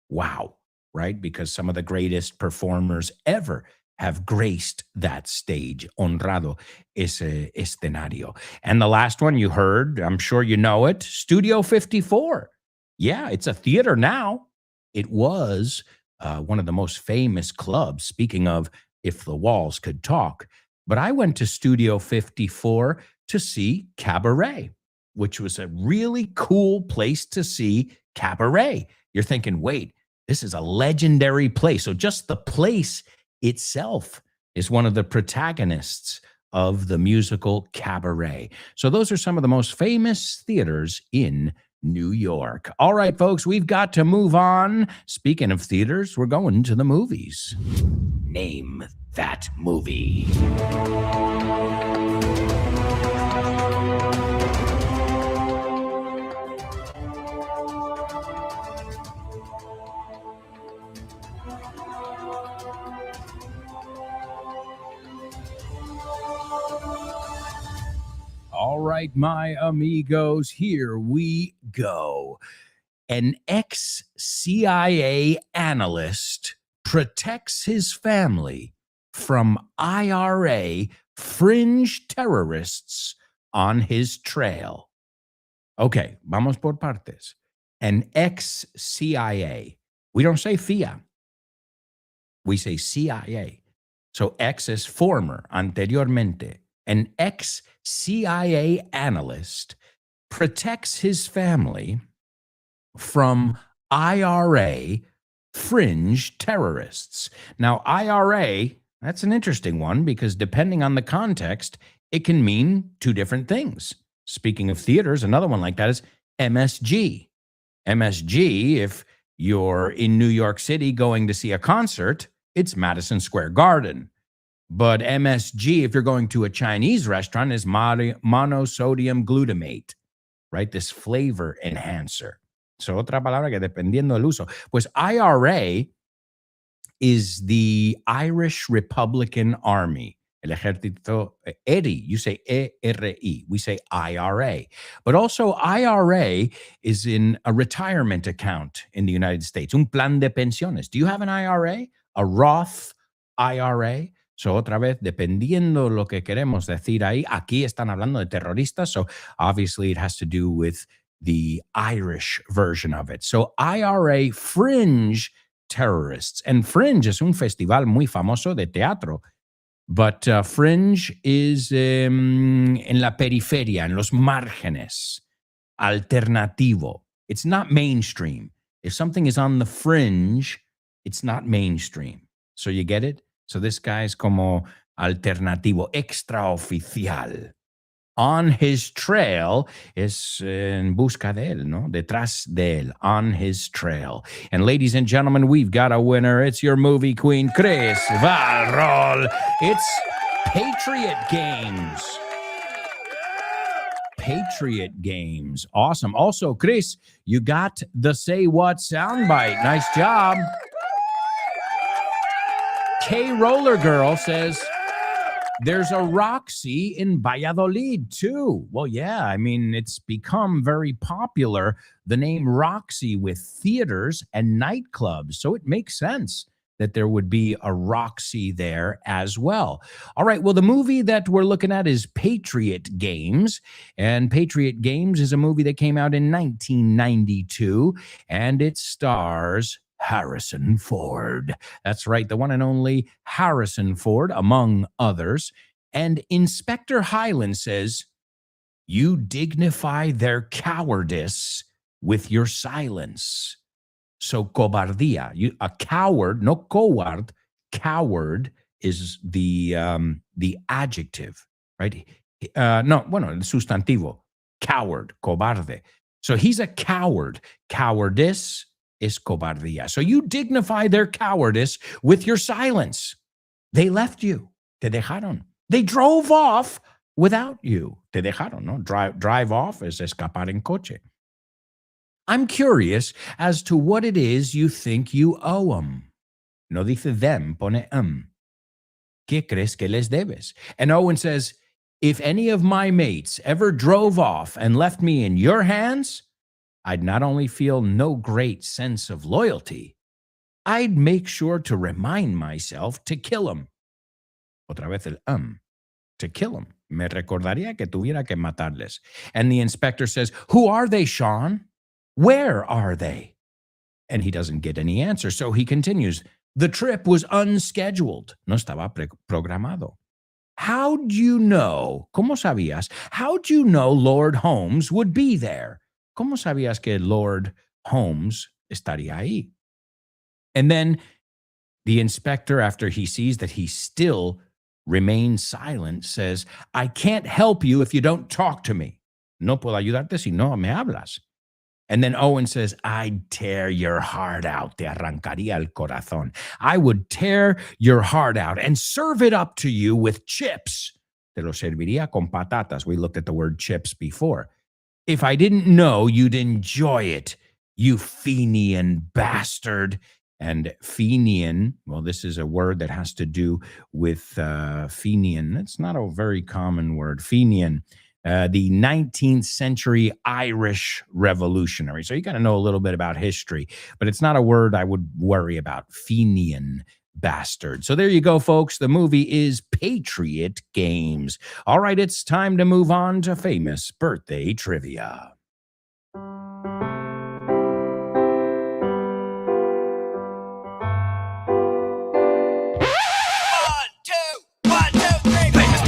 wow, right? Because some of the greatest performers ever have graced that stage, honrado ese escenario. And the last one you heard, I'm sure you know it, Studio 54. Yeah, it's a theater now. It was one of the most famous clubs, speaking of if the walls could talk. But I went to Studio 54 to see Cabaret, which was a really cool place to see Cabaret. You're thinking, wait, this is a legendary place. So just the place itself is one of the protagonists of the musical Cabaret. So those are some of the most famous theaters in New York. All right, folks, we've got to move on. Speaking of theaters, we're going to the movies. Name that movie. All right, my amigos, here we go. An ex-CIA analyst protects his family from IRA fringe terrorists on his trail. Okay, vamos por partes. An ex-CIA. We don't say FIA. We say CIA. So ex is former, anteriormente. An ex-CIA analyst protects his family from IRA fringe terrorists. Now, IRA, that's an interesting one because depending on the context, it can mean two different things. Speaking of theaters, another one like that is MSG. MSG, if you're in New York City going to see a concert, it's Madison Square Garden. But MSG, if you're going to a Chinese restaurant, is monosodium glutamate, right? This flavor enhancer. So, otra palabra que dependiendo del uso. Pues IRA is the Irish Republican Army. El ejército, ERI, you say ERI, we say IRA. But also IRA is in a retirement account in the United States, un plan de pensiones. Do you have an IRA? A Roth IRA? So, otra vez, dependiendo lo que queremos decir ahí, aquí están hablando de terroristas, so obviously it has to do with the Irish version of it. So, IRA fringe terrorists. And Fringe es un festival muy famoso de teatro. But Fringe is en la periferia, en los márgenes, alternativo. It's not mainstream. If something is on the fringe, it's not mainstream. So you get it? So this guy's como alternativo, extraoficial. On his trail es en busca de él, ¿no? Detrás de él, on his trail. And ladies and gentlemen, we've got a winner. It's your movie queen, Chris Valrol. It's Patriot Games. Patriot Games. Awesome. Also, Chris, you got the Say What soundbite. Nice job. K Roller Girl says, there's a Roxy in Valladolid, too. Well, yeah, I mean, it's become very popular, the name Roxy, with theaters and nightclubs. So it makes sense that there would be a Roxy there as well. All right, well, the movie that we're looking at is Patriot Games. And Patriot Games is a movie that came out in 1992, and it stars Harrison Ford. That's right, the one and only Harrison Ford, among others. And Inspector Hyland says, you dignify their cowardice with your silence. So cobardía, a coward, no coward, coward is the adjective, right? No, bueno, el sustantivo, coward, cobarde. So he's a coward. Cowardice is cobardía. So you dignify their cowardice with your silence. They left you. Te dejaron. They drove off without you. Te dejaron, no? Drive off es escapar en coche. I'm curious as to what it is you think you owe them. No dice them, pone ¿Qué crees que les debes? And Owen says, if any of my mates ever drove off and left me in your hands, I'd not only feel no great sense of loyalty, I'd make sure to remind myself to kill him. Otra vez el to kill him. Me recordaría que tuviera que matarles. And the inspector says, who are they, Sean? Where are they? And he doesn't get any answer, so he continues. The trip was unscheduled. No estaba programado. How'd you know? ¿Cómo sabías? How'd you know Lord Holmes would be there? ¿Cómo sabías que Lord Holmes estaría ahí? And then the inspector, after he sees that he still remains silent, says, I can't help you if you don't talk to me. No puedo ayudarte si no me hablas. And then Owen says, I'd tear your heart out. Te arrancaría el corazón. I would tear your heart out and serve it up to you with chips. Te lo serviría con patatas. We looked at the word chips before. If I didn't know you'd enjoy it, you Fenian bastard. And Fenian, well, this is a word that has to do with Fenian. It's not a very common word. Fenian. The 19th century Irish revolutionary. So you got to know a little bit about history, but it's not a word I would worry about. Fenian bastard. So there you go, folks. The movie is Patriot Games. All right, it's time to move on to famous birthday trivia.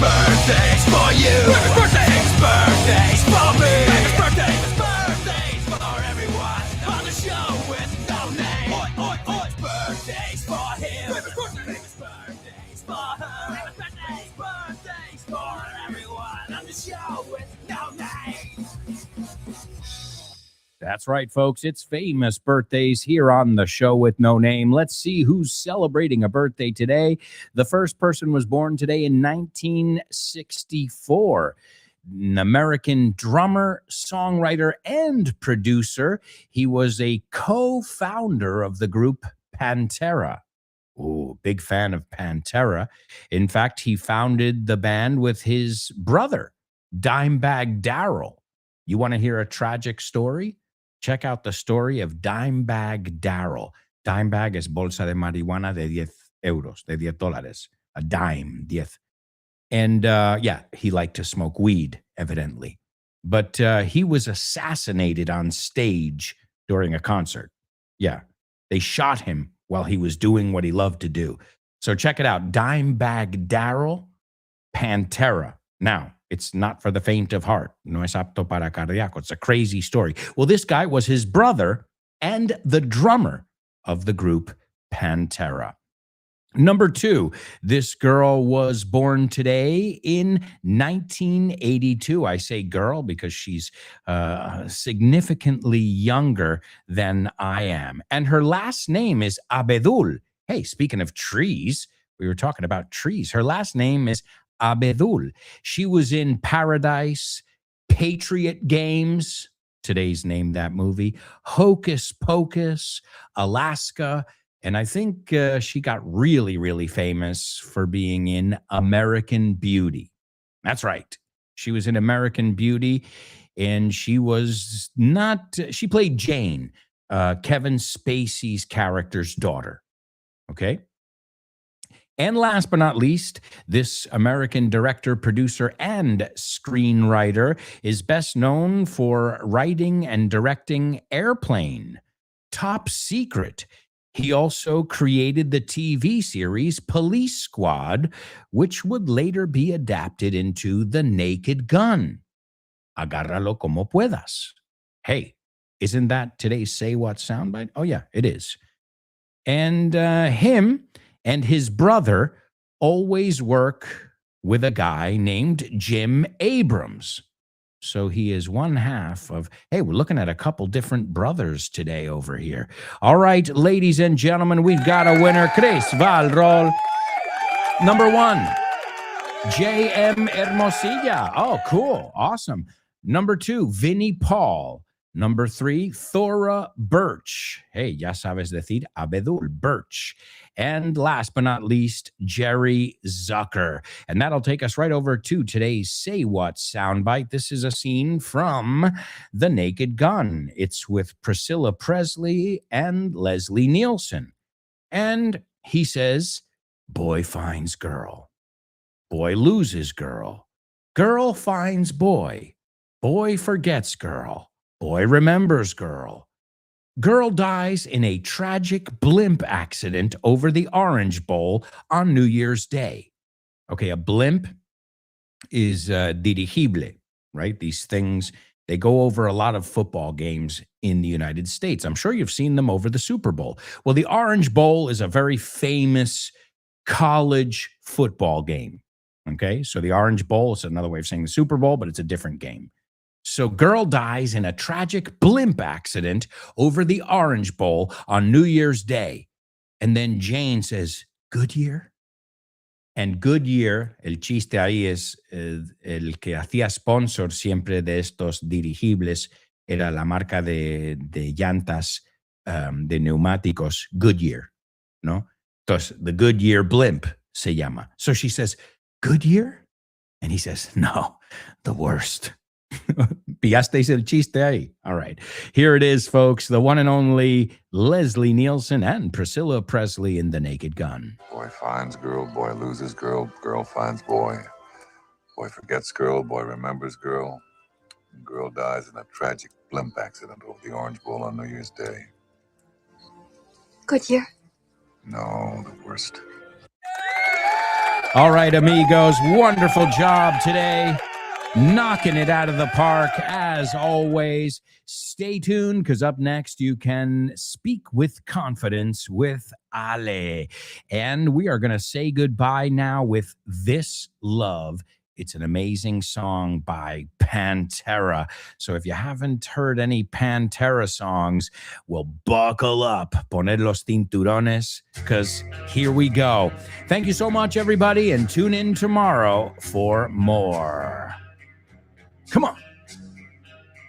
Birthdays for you. Birthdays for me. Birthdays for everyone on the show with no name. Birthdays for him. Birthdays for her. Birthdays for everyone on the show with no name. That's right, folks. It's famous birthdays here on the show with no name. Let's see who's celebrating a birthday today. The first person was born today in 1964. An American drummer, songwriter, and producer. He was a co-founder of the group Pantera. Ooh, big fan of Pantera. In fact, he founded the band with his brother, Dimebag Darrell. You want to hear a tragic story? Check out the story of Dimebag Darrell. Dimebag es bolsa de marihuana de 10 euros, de $10. A dime, 10. And he liked to smoke weed, evidently. But he was assassinated on stage during a concert. Yeah, they shot him while he was doing what he loved to do. So check it out, Dimebag Darrell, Pantera. Now, It's not for the faint of heart. No es apto para cardíaco. It's a crazy story. Well, this guy was his brother and the drummer of the group Pantera. Number 2, this girl was born today in 1982. I say girl because she's significantly younger than I am. And her last name is Abedul. Hey, speaking of trees, we were talking about trees. Her last name is Abedul. She was in Paradise, Patriot Games, today's Name That Movie, Hocus Pocus, Alaska, and I think she got really, really famous for being in American Beauty. That's right. She was in American Beauty, and she played Jane, Kevin Spacey's character's daughter. Okay? And last but not least, this American director, producer, and screenwriter is best known for writing and directing Airplane, Top Secret. He also created the TV series Police Squad, which would later be adapted into The Naked Gun. Agárralo como puedas. Hey, isn't that today's Say What soundbite? Oh, yeah, it is. And him and his brother always work with a guy named Jim Abrams. So he is one half of, hey, we're looking at a couple different brothers today over here. All right, ladies and gentlemen, we've got a winner. Chris Valrol. Number 1, J.M. Hermosilla. Oh, cool. Awesome. Number 2, Vinnie Paul. Number 3, Thora Birch. Hey, ya sabes decir Abedul Birch. And last but not least, Jerry Zucker. And that'll take us right over to today's Say What soundbite. This is a scene from The Naked Gun. It's with Priscilla Presley and Leslie Nielsen. And he says, boy finds girl. Boy loses girl. Girl finds boy. Boy forgets girl. Boy remembers girl. Girl dies in a tragic blimp accident over the Orange Bowl on New Year's Day. Okay, a blimp is dirigible, right? These things, they go over a lot of football games in the United States. I'm sure you've seen them over the Super Bowl. Well, the Orange Bowl is a very famous college football game. Okay, so the Orange Bowl is another way of saying the Super Bowl, but it's a different game. So girl dies in a tragic blimp accident over the Orange Bowl on New Year's Day. And then Jane says, Goodyear? And Goodyear, el chiste ahí es el que hacía sponsor siempre de estos dirigibles, era la marca de llantas, de neumáticos, Goodyear, ¿no? Entonces, the Goodyear blimp se llama. So she says, Goodyear? And he says, no, the worst. Pillasteis el chiste ahí. All right. Here it is, folks. The one and only Leslie Nielsen and Priscilla Presley in The Naked Gun. Boy finds girl, boy loses girl, girl finds boy. Boy forgets girl, boy remembers girl. Girl dies in a tragic blimp accident over the Orange Bowl on New Year's Day. Goodyear. No, the worst. All right, amigos. Wonderful job today. Knocking it out of the park, as always. Stay tuned, because up next you can speak with confidence with Ale. And we are going to say goodbye now with This Love. It's an amazing song by Pantera. So if you haven't heard any Pantera songs, well, buckle up, poned los cinturones, because here we go. Thank you so much, everybody, and tune in tomorrow for more. Come on.